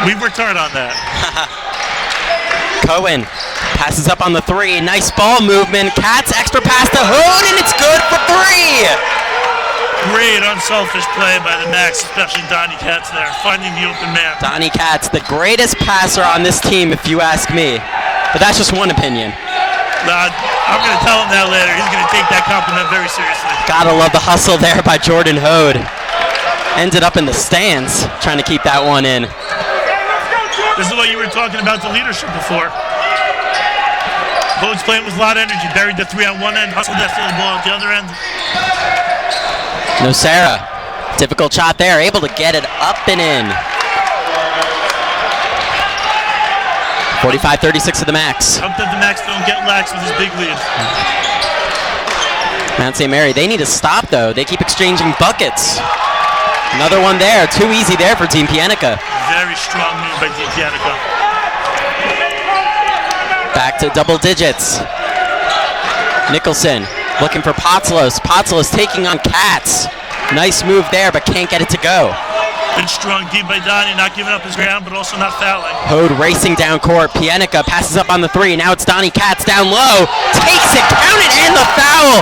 We worked hard on that. Cohen passes up on the 3. Nice ball movement. Katz extra pass to Hoon, and it's good for 3. Great unselfish play by the Max, especially Donnie Katz there, finding the open man. Donnie Katz, the greatest passer on this team, if you ask me. But that's just one opinion. I'm going to tell him that later. He's going to take that compliment very seriously. Gotta love the hustle there by Jordan Hode. Ended up in the stands, trying to keep that one in. This is what you were talking about, the leadership before. Hode's playing with a lot of energy. Buried the 3 on one end, hustled after the ball at the other end. Nocera, difficult shot there, able to get it up and in. 45-36 to the Max. Hope that the Max don't get lax with his big lead. Mount St. Mary, they need to stop though. They keep exchanging buckets. Another one there, too easy there for Team Pienica. Very strong move by Team Pienica. Back to double digits. Nicholson looking for Potzlos. Potzlos taking on Katz. Nice move there, but can't get it to go. Good strong deep by Donnie, not giving up his ground, but also not fouling. Hode racing down court. Pienica passes up on the 3. Now it's Donnie Katz down low. Takes it, count it, and the foul.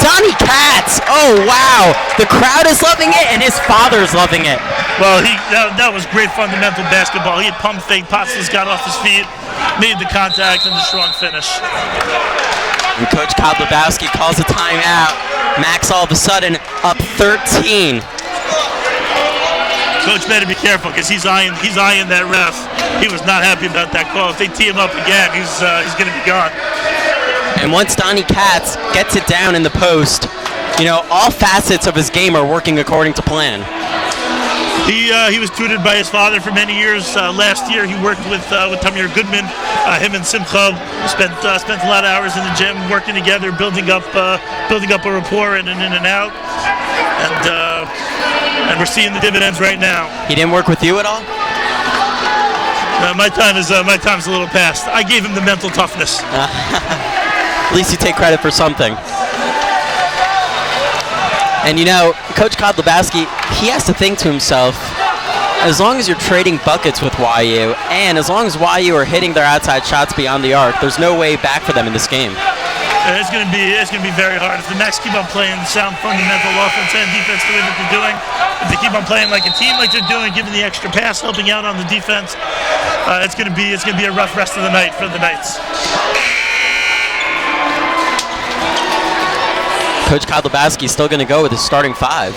Donnie Katz. Oh, wow. The crowd is loving it, and his father's loving it. Well, that was great fundamental basketball. He had pump fake. Potzlos got off his feet, made the contact, and the strong finish. And Coach Kodlubowski calls a timeout. Max all of a sudden up 13. Coach better be careful because he's eyeing that ref. He was not happy about that call. If they tee him up again, he's going to be gone. And once Donnie Katz gets it down in the post, you know, all facets of his game are working according to plan. He was tutored by his father for many years. Last year, he worked with Tamir Goodman. Him and Simcha spent a lot of hours in the gym working together, building up a rapport in and out. And we're seeing the dividends right now. He didn't work with you at all? My time's a little past. I gave him the mental toughness. At least you take credit for something. And you know, Coach Kodlubowski, he has to think to himself, as long as you're trading buckets with YU, and as long as YU are hitting their outside shots beyond the arc, there's no way back for them in this game. It's going to be very hard. If the Max keep on playing sound fundamental offense and defense the way that they're doing, if they keep on playing like a team like they're doing, giving the extra pass, helping out on the defense, it's going to be a rough rest of the night for the Knights. Coach Kodlubowski is still going to go with his starting 5.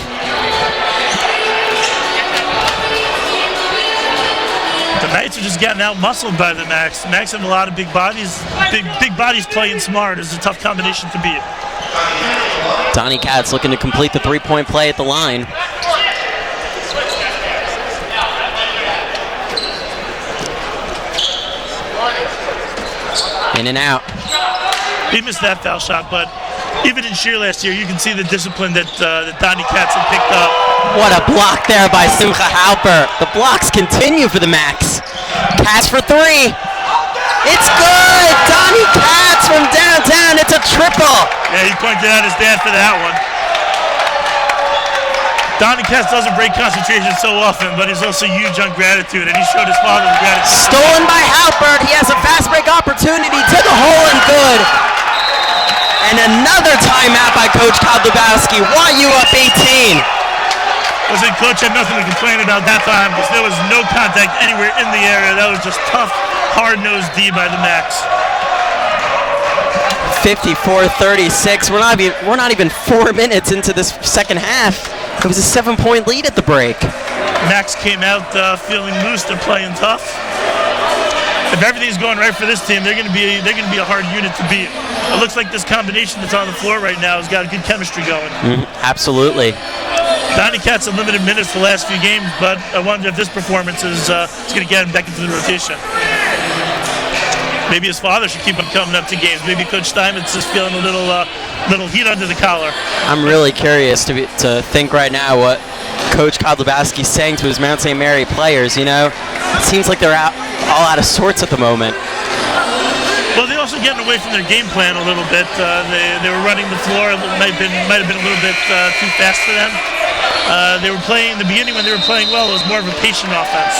The Knights are just getting out-muscled by the Max. The Max have a lot of big bodies. Big bodies playing smart is a tough combination to beat. Donnie Katz looking to complete the 3-point play at the line. In and out. He missed that foul shot, but even in sheer last year, you can see the discipline that Donnie Katz had picked up. What a block there by Simcha Halper. The blocks continue for the Max. Pass for 3. It's good! Donnie Katz from downtown. It's a triple. Yeah, he pointed out his dad for that one. Donnie Katz doesn't break concentration so often, but he's also huge on gratitude, and he showed his father the gratitude. Stolen by Halpert. He has a fast break opportunity to the hole and good. And another timeout by Coach Kodlubowski. YU up 18. Listen, Coach had nothing to complain about that time because there was no contact anywhere in the area. That was just tough, hard-nosed D by the Max. 54-36. We're not even 4 minutes into this second half. It was a 7-point lead at the break. Max came out feeling loose. They're playing tough. If everything's going right for this team, they're going to be a hard unit to beat. It looks like this combination that's on the floor right now has got a good chemistry going. Absolutely. Donnie Katz had limited minutes the last few games, but I wonder if this performance is going to get him back into the rotation. Maybe his father should keep him coming up to games. Maybe Coach Steinmetz is feeling a little heat under the collar. I'm really curious to think right now what Coach Kodlubowski is saying to his Mount St. Mary players. You know, it seems like they're all out of sorts at the moment. Well, they're also getting away from their game plan a little bit. They were running the floor. It might have been a little bit too fast for them. They were playing in the beginning when they were playing well. It was more of a patient offense.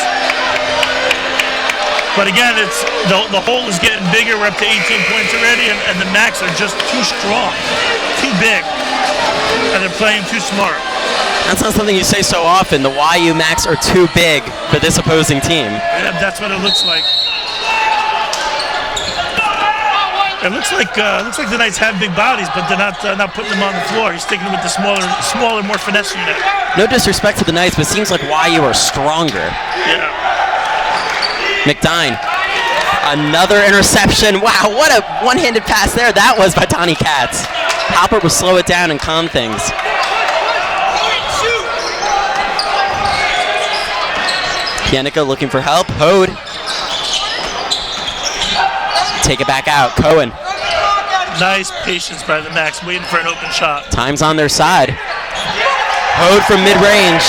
But again, it's the hole is getting bigger. We're up to 18 points already, and the Macs are just too strong, too big, and they're playing too smart. That's not something you say so often. The YU Macs are too big for this opposing team. Yeah, that's what it looks like. It looks like the Knights have big bodies, but they're not putting them on the floor. He's sticking with the smaller, more finesse unit. No disrespect to the Knights, but it seems like YU are stronger. Yeah. McDine, another interception. Wow, what a one-handed pass there that was by Donnie Katz. Halpert will slow it down and calm things. Pienica looking for help. Hode. Take it back out. Cohen. Nice patience by the Macs, waiting for an open shot. Time's on their side. Hode from mid-range.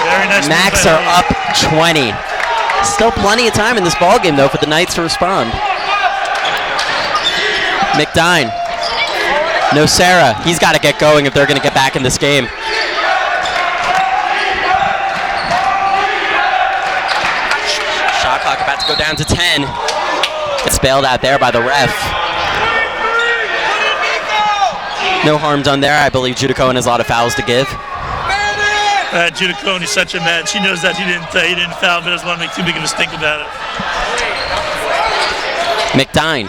Very nice. Macs are up 20. Still plenty of time in this ballgame, though, for the Knights to respond. McDine. No Sarah. He's got to get going if they're going to get back in this game. Shot clock about to go down to 10. It's bailed out there by the ref. No harm done there. I believe Judah Cohen has a lot of fouls to give. Judah Cohen is such a man. She knows that he didn't foul, but doesn't want to make too big of a stink about it. McDine.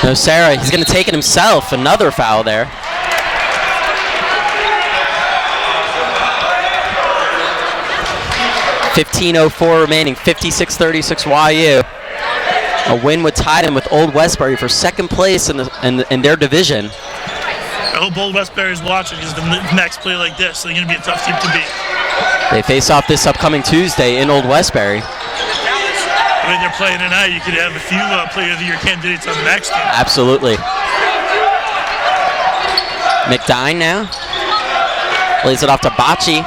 No Sarah. He's going to take it himself. Another foul there. .15:04 remaining, 56-36 YU. A win would tie them with Old Westbury for second place in their division. I hope Old Westbury is watching because the Macs play like this, so they're going to be a tough team to beat. They face off this upcoming Tuesday in Old Westbury. The way they're playing tonight, you could have a few Player of the Year candidates on the Macs team. Absolutely. McDine now. Lays it off to Bocci.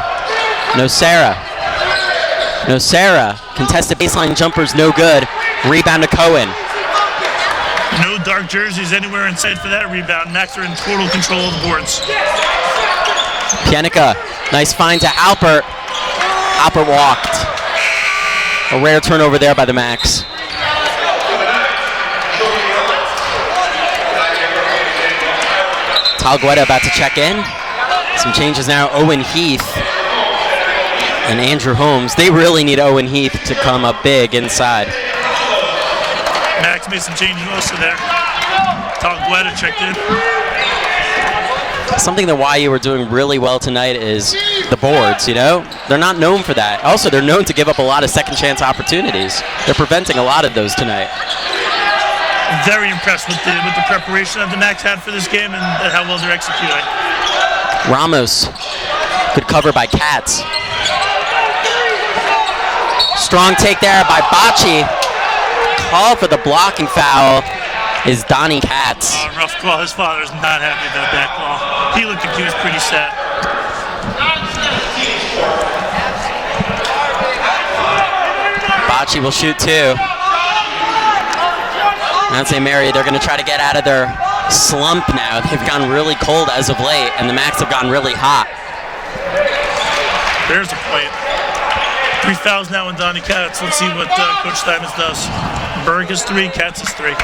No Sarah. No Sarah. Contested baseline jumpers, no good. Rebound to Cohen. No dark jerseys anywhere in sight for that rebound. Macs are in total control of the boards. Pienica. Nice find to Halpert. Halpert walked. A rare turnover there by the Macs. Talguetta about to check in. Some changes now. Owen Heath and Andrew Holmes. They really need Owen Heath to come up big inside. Max made some changes also there. Talguetta checked in. Something that YU are doing really well tonight is the boards, you know? They're not known for that. Also, they're known to give up a lot of second chance opportunities. They're preventing a lot of those tonight. Very impressed with the preparation that the Macs had for this game and how well they're executing. Ramos. Good cover by Katz. Strong take there by Bocci. Call for the blocking foul is Donnie Katz. Rough call. His father's not happy about that call. He looked like he was pretty sad. Bocci will shoot two. Mount St. Mary, they're going to try to get out of their slump now. They've gone really cold as of late, and the Macs have gone really hot. There's a point. 3 fouls now on Donnie Katz. Let's see what Coach Steinmetz does. Berg is 3, Katz is 3.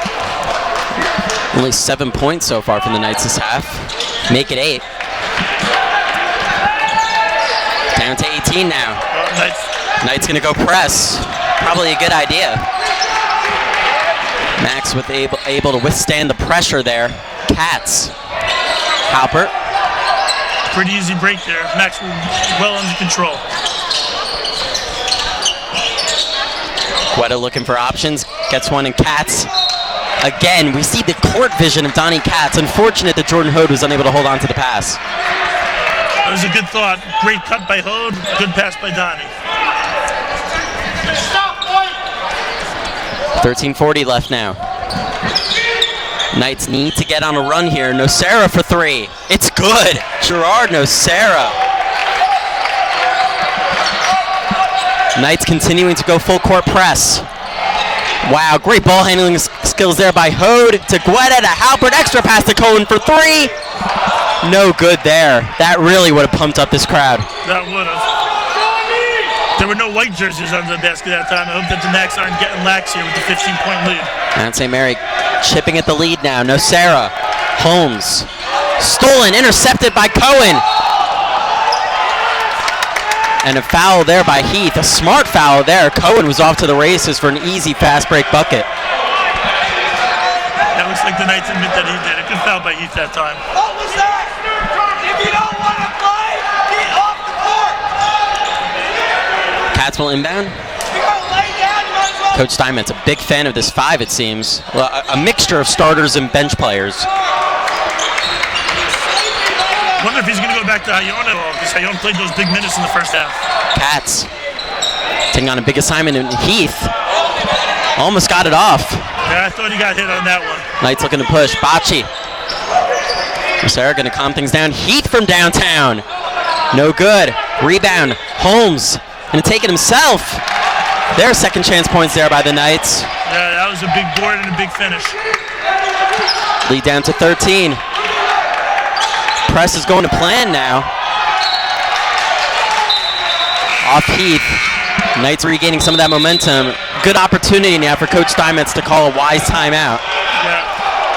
Only 7 points so far from the Knights this half. Make it 8. Down to 18 now. Knights going to go press. Probably a good idea. Max with able to withstand the pressure there. Katz. Halpert. Pretty easy break there. Max well under control. Guetta looking for options. Gets one in Katz. Again, we see the court vision of Donnie Katz. Unfortunate that Jordan Hode was unable to hold on to the pass. That was a good thought. Great cut by Hode. Good pass by Donnie. 13:40 left now. Knights need to get on a run here. Nocera for 3. It's good. Gerard Nocera. Knights continuing to go full court press. Wow, great ball handling skills there by Hode to Guetta to Halpert. Extra pass to Cohen for 3. No good there. That really would have pumped up this crowd. That would have. There were no white jerseys on the basket that time. I hope that the Max aren't getting lax here with the 15-point lead. Mount St. Mary chipping at the lead now. No Sarah. Holmes. Stolen, intercepted by Cohen. And a foul there by Heath. A smart foul there. Cohen was off to the races for an easy fast break bucket. That looks like the Knights admit that he did. A good foul by Heath that time. What was that? If you don't want to play, get off the court. Cats will inbound. You're going to lay down, you might as well. Coach Steinmetz, a big fan of this 5, it seems. Well, a mixture of starters and bench players. I wonder if he's going to go back to Hayona, because Hayona played those big minutes in the first half. Cats taking on a big assignment, and Heath almost got it off. Yeah, I thought he got hit on that one. Knights looking to push. Bocce. Sarah going to calm things down. Heath from downtown. No good. Rebound. Holmes going to take it himself. There are second chance points there by the Knights. Yeah, that was a big board and a big finish. Lead down to 13. Press is going to plan now. Off Heath. Knights regaining some of that momentum. Good opportunity now for Coach Steinmetz to call a wise timeout. Yeah.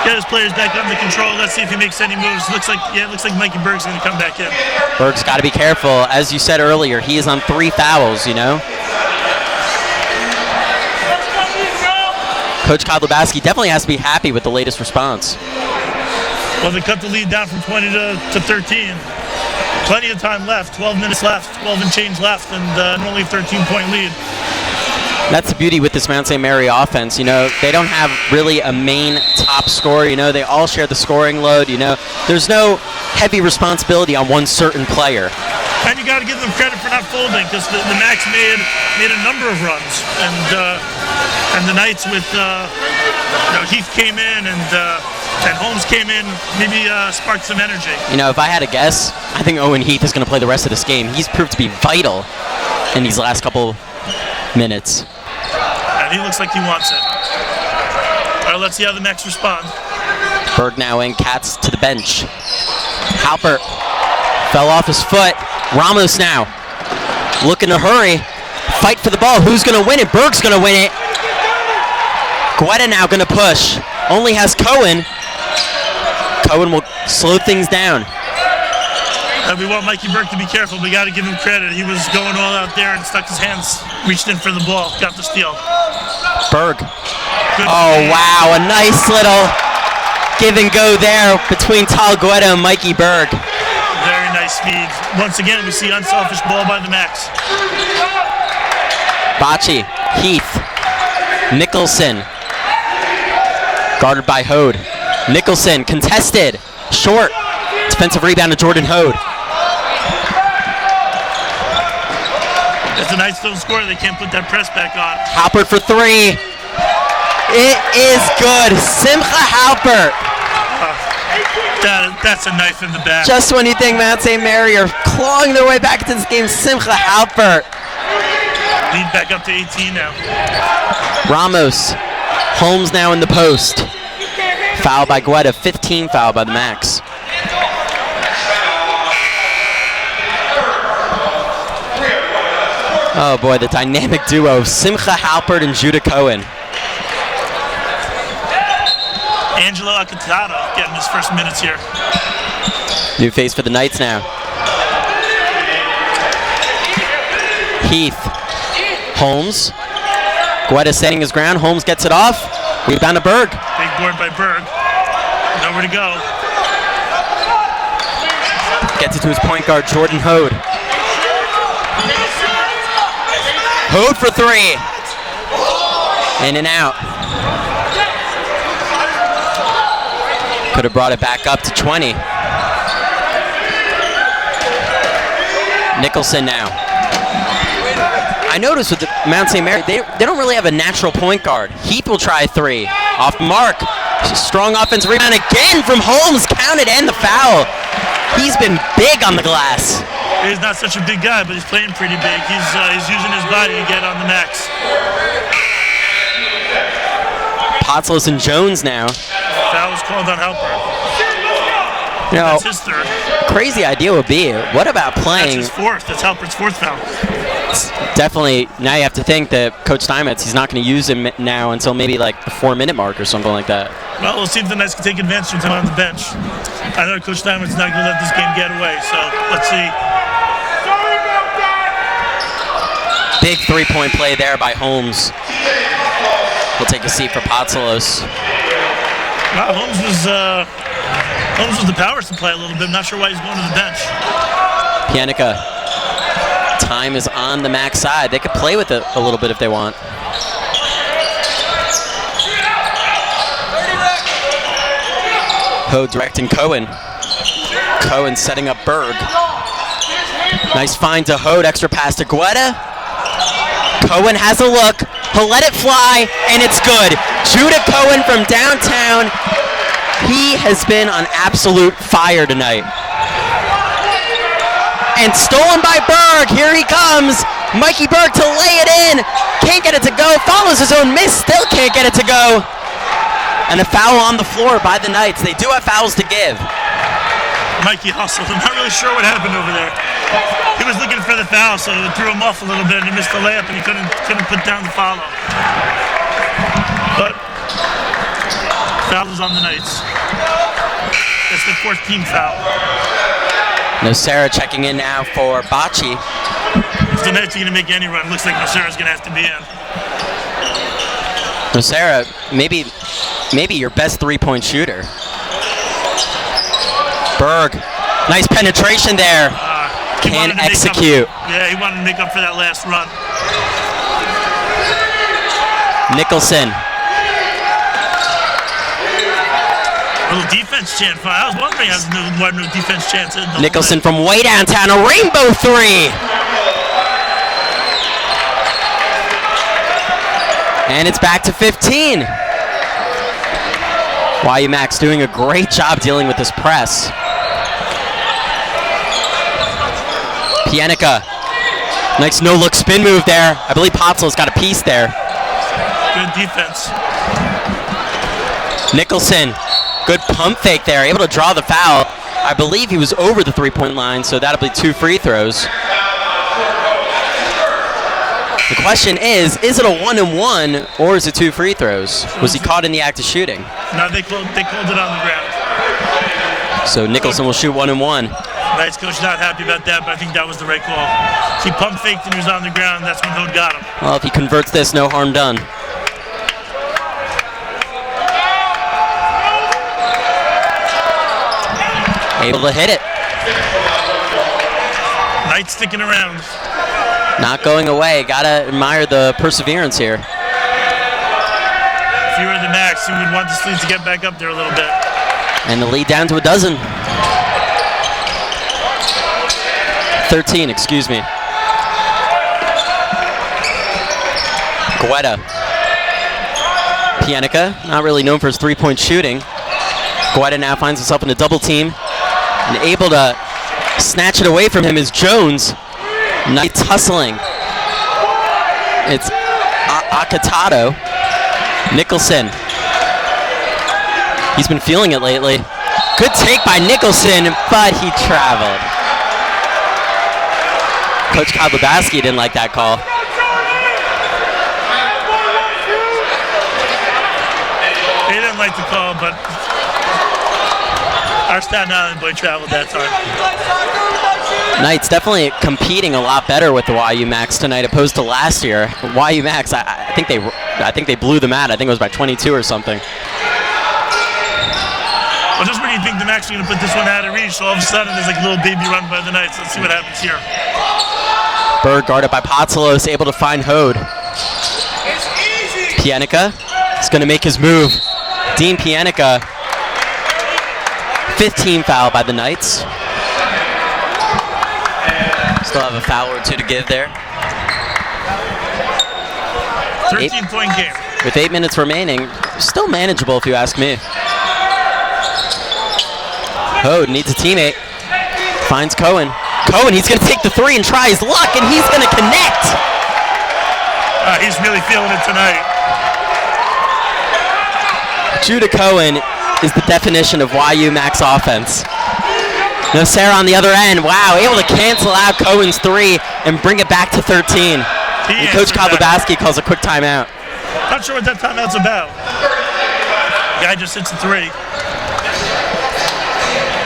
Get his players back under control. Let's see if he makes any moves. Looks like Mikey Berg's going to come back in. Berg's got to be careful. As you said earlier, he is on 3 fouls, you know. Coach Kodlubowski definitely has to be happy with the latest response. Well, they cut the lead down from 20 to 13. Plenty of time left, 12 minutes left, 12 and change left, and only a 13-point lead. That's the beauty with this Mount St. Mary offense. You know, they don't have really a main top scorer. You know, they all share the scoring load. You know, there's no heavy responsibility on one certain player. And you got to give them credit for not folding, because the Max made a number of runs, and the Knights with Heath came in and Holmes came in, maybe sparked some energy. You know, if I had to guess, I think Owen Heath is going to play the rest of this game. He's proved to be vital in these last couple minutes. And he looks like he wants it. All right, let's see how the Max respond. Berg now in, Cats to the bench. Halpert fell off his foot. Ramos now looking to hurry. Fight for the ball. Who's going to win it? Berg's going to win it. Guetta now going to push. Only has Cohen. Cohen will slow things down. We want Mikey Berg to be careful. We got to give him credit. He was going all out there and stuck his hands, reached in for the ball, got the steal. Berg. Good Oh, play. wow. A nice little give and go there between Tal Guetta and Mikey Berg. Very nice speed. Once again, we see unselfish ball by the Max. Bocce. Heath. Nicholson. Guarded by Hode. Nicholson contested. Short. Defensive rebound to Jordan Hode. If the Knights don't score, they can't put that press back on. Halpert for 3. It is good. Simcha Halpert. That's a knife in the back. Just when you think Mount St. Mary are clawing their way back into this game, Simcha Halpert. Lead back up to 18 now. Ramos. Holmes now in the post. Foul by Guetta. 15 foul by the Max. Oh boy, the dynamic duo of Simcha Halpert and Judah Cohen. Angelo Acatata getting his first minutes here. New face for the Knights now. Heath. Holmes. Guetta setting his ground. Holmes gets it off. Rebound to Berg. Big board by Berg. Nowhere to go. Gets it to his point guard, Jordan Hode. Hode for 3. In and out. Could have brought it back up to 20. Nicholson now. I noticed with the Mount St. Mary, they don't really have a natural point guard. Heath will try 3. Off mark. Strong offensive rebound again from Holmes. Counted and the foul. He's been big on the glass. He's not such a big guy, but he's playing pretty big. He's using his body to get on the Max. Potzlos and Jones now. Foul was called on Halpert. You know, That's his third. crazy idea would be, what about That's playing his fourth. That's Halpert's fourth foul. Definitely, now you have to think that Coach Steinmetz, he's not going to use him now until maybe like the 4-minute mark or something like that. Well, we'll see if the Knights can take advantage of him on the bench. I know Coach Steinmetz is not going to let this game get away, so let's see. Big three-point play there by Holmes. We'll take a seat for Potsalos. Well, Holmes was the power supply a little bit. I'm not sure why he's going to the bench. Pienica. Time is on the Mac side. They could play with it a little bit if they want. Ho directing Cohen. Cohen setting up Berg. Nice find to Hode. Extra pass to Guetta. Cohen has a look. He'll let it fly, and it's good. Judah Cohen from downtown. He has been on absolute fire tonight. And stolen by Berg. Here he comes. Mikey Berg to lay it in. Can't get it to go. Follows his own miss. Still can't get it to go. And a foul on the floor by the Knights. They do have fouls to give. Mikey hustled. I'm not really sure what happened over there. He was looking for the foul, so it threw him off a little bit, and he missed the layup, and he couldn't put down the follow. But foul is on the Knights. That's the fourth team foul. Nocera checking in now for Bocce. If the Knights are going to make any run, looks like Nocera's going to have to be in. Nocera, maybe your best three-point shooter. Berg, nice penetration there. Can't execute. Yeah, he wanted to make up for that last run. Nicholson. A little defense chant. I was wondering why no defense chants. Nicholson from way downtown, a rainbow three. And it's back to 15. Max doing a great job dealing with this press. Pienica. Nice no-look spin move there. I believe Potzel's got a piece there. Good defense. Nicholson. Good pump fake there. Able to draw the foul. I believe he was over the three-point line, so that'll be 2 free throws. The question is it a 1-and-1 or is it 2 free throws? Was he caught in the act of shooting? No, they called it on the ground. So Nicholson will shoot 1-and-1. Knights coach not happy about that, but I think that was the right call. He pump faked and he was on the ground. That's when Hode got him. Well, if he converts this, no harm done. Able to hit it. Knights sticking around. Not going away. Gotta admire the perseverance here. If you were the Max, you would want this lead to get back up there a little bit. And the lead down to 12. 13, excuse me. Guetta. Pienica, not really known for his three-point shooting. Guetta now finds himself in a double team. And able to snatch it away from him is Jones. Knights hustling. It's Akatato. Nicholson. He's been feeling it lately. Good take by Nicholson, but he traveled. Coach Kodlubowski didn't like that call. He didn't like the call, but our Staten Island boy traveled that time. Knights definitely competing a lot better with the YU Max tonight opposed to last year. YU Max, I think they blew them out. I think it was by 22 or something. Well, just when you think the Max are going to put this one out of reach, all of a sudden there's like a little baby run by the Knights. Let's see what happens here. Berg guarded by Potsalos, able to find Hode. Pienica is going to make his move. Dean Pienica, 15 foul by the Knights. Still have a foul or two to give there. 13-point game. With 8 minutes remaining, still manageable if you ask me. Hode needs a teammate. Finds Cohen. Cohen, he's going to take the three and try his luck, and he's going to connect. He's really feeling it tonight. Judah Cohen is the definition of YU Max offense. No, Sarah on the other end. Wow, able to cancel out Cohen's 3 and bring it back to 13. And Coach Kozlowski calls a quick timeout. Not sure what that timeout's about. Guy just hits a 3.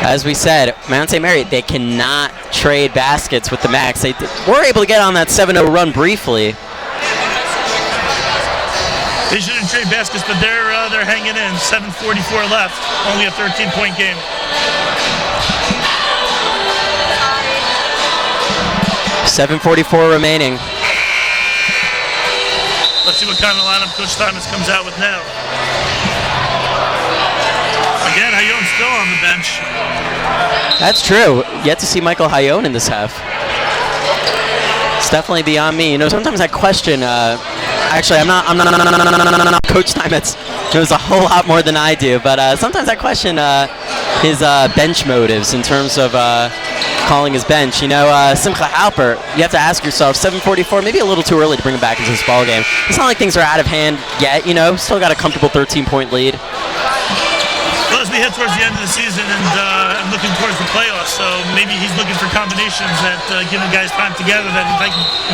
As we said, Mount St. Mary, they cannot trade baskets with the Max. They were able to get on that 7-0 run briefly. They shouldn't trade baskets, but they're hanging in. 7:44 left. Only a 13-point game. $7:44 remaining. Let's see what kind of lineup Coach Thomas comes out with now. Again, Hayone's still on the bench. That's true. Yet to see Michael Hayone in this half. It's definitely beyond me. You know, sometimes I question. Actually, I'm not Coach Steinmetz knows a whole lot more than I do, but sometimes I question his bench motives in terms of calling his bench. You know, Simcha Halper, you have to ask yourself, 7:44, maybe a little too early to bring him back into this ball game. It's not like things are out of hand yet, you know, still got a comfortable 13-point lead. Well, as we head towards the end of the season and looking towards the playoffs, so maybe he's looking for combinations that give the guys time together that he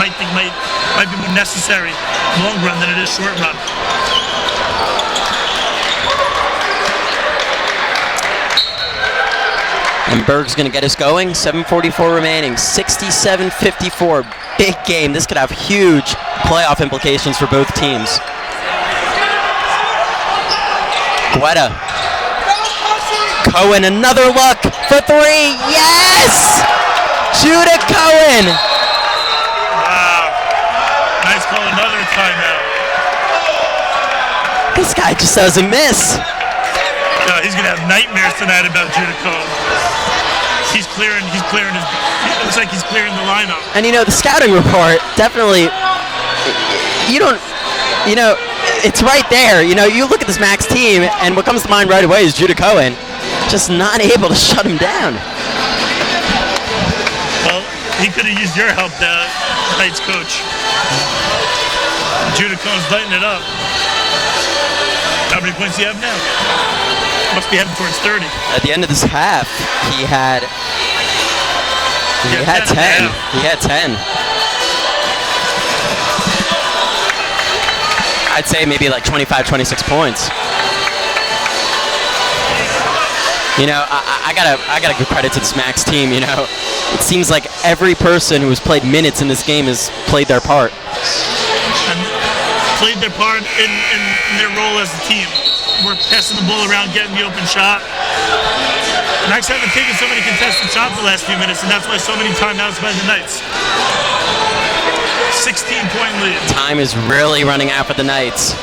might think might be more necessary long run than it is short run. And Berg's going to get us going. 7:44 remaining. 67-54. Big game. This could have huge playoff implications for both teams. Guetta. Cohen, another look for 3. Yes! Judah Cohen. Wow. Nice call, another timeout. This guy just doesn't miss. He's going to have nightmares tonight about Judah Cohen. He's clearing his, it looks like he's clearing the lineup. And you know, the scouting report definitely, it's right there. You know, you look at this Max team, and what comes to mind right away is Judah Cohen. Just not able to shut him down. Well, he could have used your help, tonight's coach. Judah Cohen's lighting it up. How many points do you have now? Must be heading towards 30. At the end of this half, he had 10. He had 10. I'd say maybe like 25, 26 points. You know, I gotta give credit to this Max team. You know, it seems like every person who has played minutes in this game has played their part. And played their part in their role as a team. We're passing the ball around, getting the open shot. Max haven't taken so many contested shots the last few minutes, and that's why so many timeouts by the Knights. 16-point lead. Time is really running out for the Knights.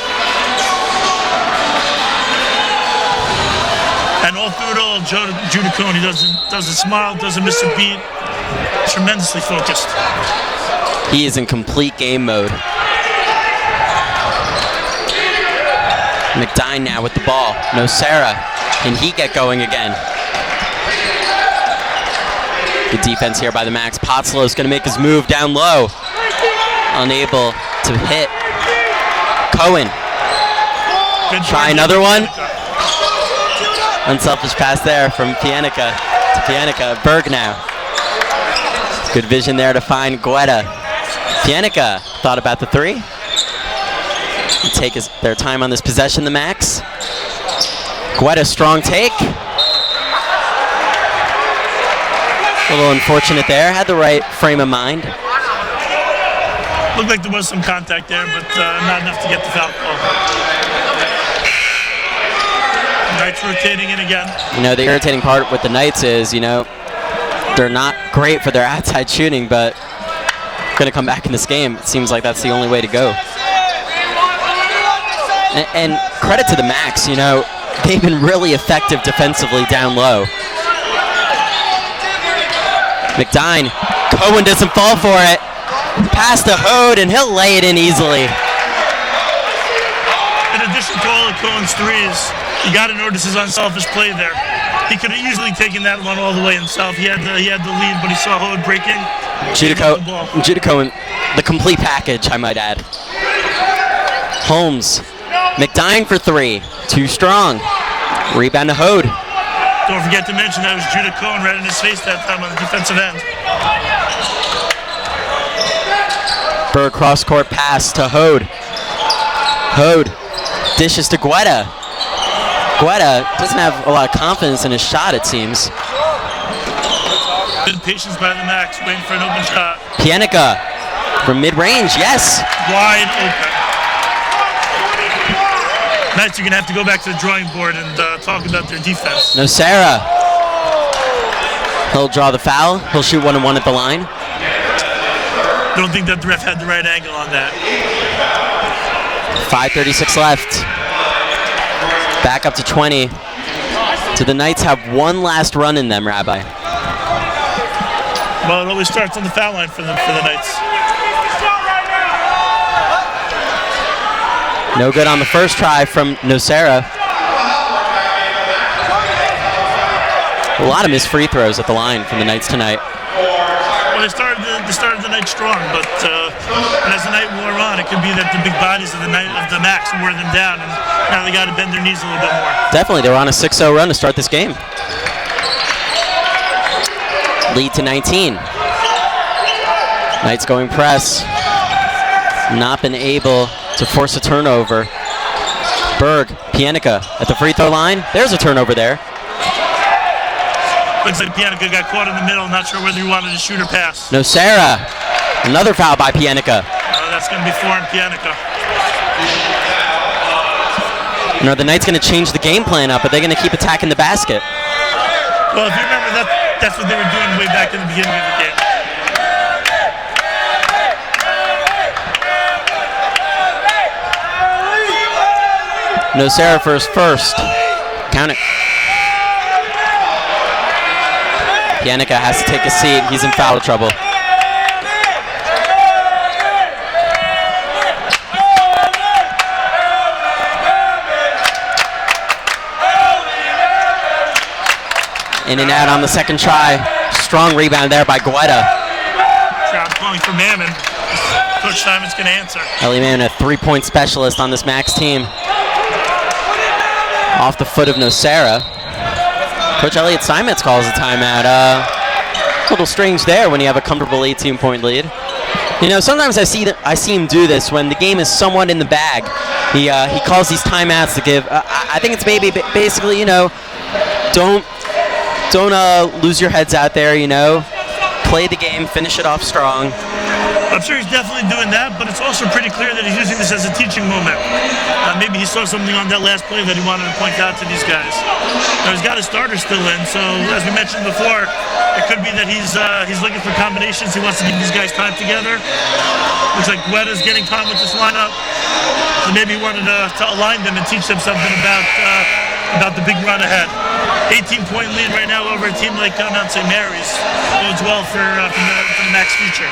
And all through it all, Judah Cohen doesn't smile, doesn't miss a beat. Tremendously focused. He is in complete game mode. McDine now with the ball. No Sarah. Can he get going again? Good defense here by the Max. Potzlow's going to make his move down low. Unable to hit. Cohen. Try another one. Unselfish pass there from Pianica to Pianica. Berg now. Good vision there to find Guetta. Pianica thought about the 3. Take their time on this possession, the Max. Guetta, strong take. A little unfortunate there. Had the right frame of mind. Looked like there was some contact there, but not enough to get the foul call. Knights rotating in again. You know, the irritating part with the Knights is, you know, they're not great for their outside shooting, but going to come back in this game. It seems like that's the only way to go. And credit to the Max, you know, they've been really effective defensively down low. McDine, Cohen doesn't fall for it. Pass to Hode, and he'll lay it in easily. In addition to all of Cohen's threes, you got to notice his unselfish play there. He could have easily taken that one all the way himself. He had the lead, but he saw Hode breaking. Judah Cohen, the complete package, I might add. Holmes. McDine for 3. Too strong. Rebound to Hode. Don't forget to mention that was Judah Cohen right in his face that time on the defensive end. Berg cross-court pass to Hode. Hode dishes to Guetta. Guetta doesn't have a lot of confidence in his shot, it seems. Good patience by the Max, waiting for an open shot. Pienica from mid-range, yes. Wide open. Knights are going to have to go back to the drawing board and talk about their defense. Nocera. He'll draw the foul. He'll shoot 1-1 at the line. Don't think that the ref had the right angle on that. 5:36 left. Back up to 20. So the Knights have one last run in them, Rabbi. Well, it always starts on the foul line for the Knights. No good on the first try from Nocera. A lot of missed free throws at the line from the Knights tonight. Well, they started the night strong, but as the night wore on, it could be that the big bodies of the Max wore them down, and now they got to bend their knees a little bit more. Definitely, they were on a 6-0 run to start this game. Lead to 19. Knights going press. Not been able to force a turnover. Berg, Pienica at the free throw line. There's a turnover there. Looks like Pienica got caught in the middle. Not sure whether he wanted to shoot or pass. Nocera. Another foul by Pienica. That's going to be 4 on Pienica. Are the Knights going to change the game plan up? Are they going to keep attacking the basket? Well, if you remember, that's what they were doing way back in the beginning of the game. Nocera for his first. Count it. Pienica has to take a seat. He's in foul trouble. In and out on the second try. Strong rebound there by Guetta. Crowd calling for Mammon. Coach Simon's going to answer. Ellie Mammon, a three-point specialist on this Max team. Off the foot of Nocera. Coach Elliot Simons calls a timeout. A little strange there when you have a comfortable 18-point lead. You know, sometimes I see him do this when the game is somewhat in the bag. He calls these timeouts to give. I think it's maybe basically, you know, don't lose your heads out there. You know, play the game, finish it off strong. I'm sure he's definitely doing that, but it's also pretty clear that he's using this as a teaching moment. Maybe he saw something on that last play that he wanted to point out to these guys. Now, he's got his starter still in, so as we mentioned before, it could be that he's looking for combinations. He wants to give these guys time together. Looks like Guetta's getting time with this lineup. So maybe he wanted to align them and teach them something about the big run ahead. 18-point lead right now over a team like Mount St. Mary's. Bodes well for the Max future.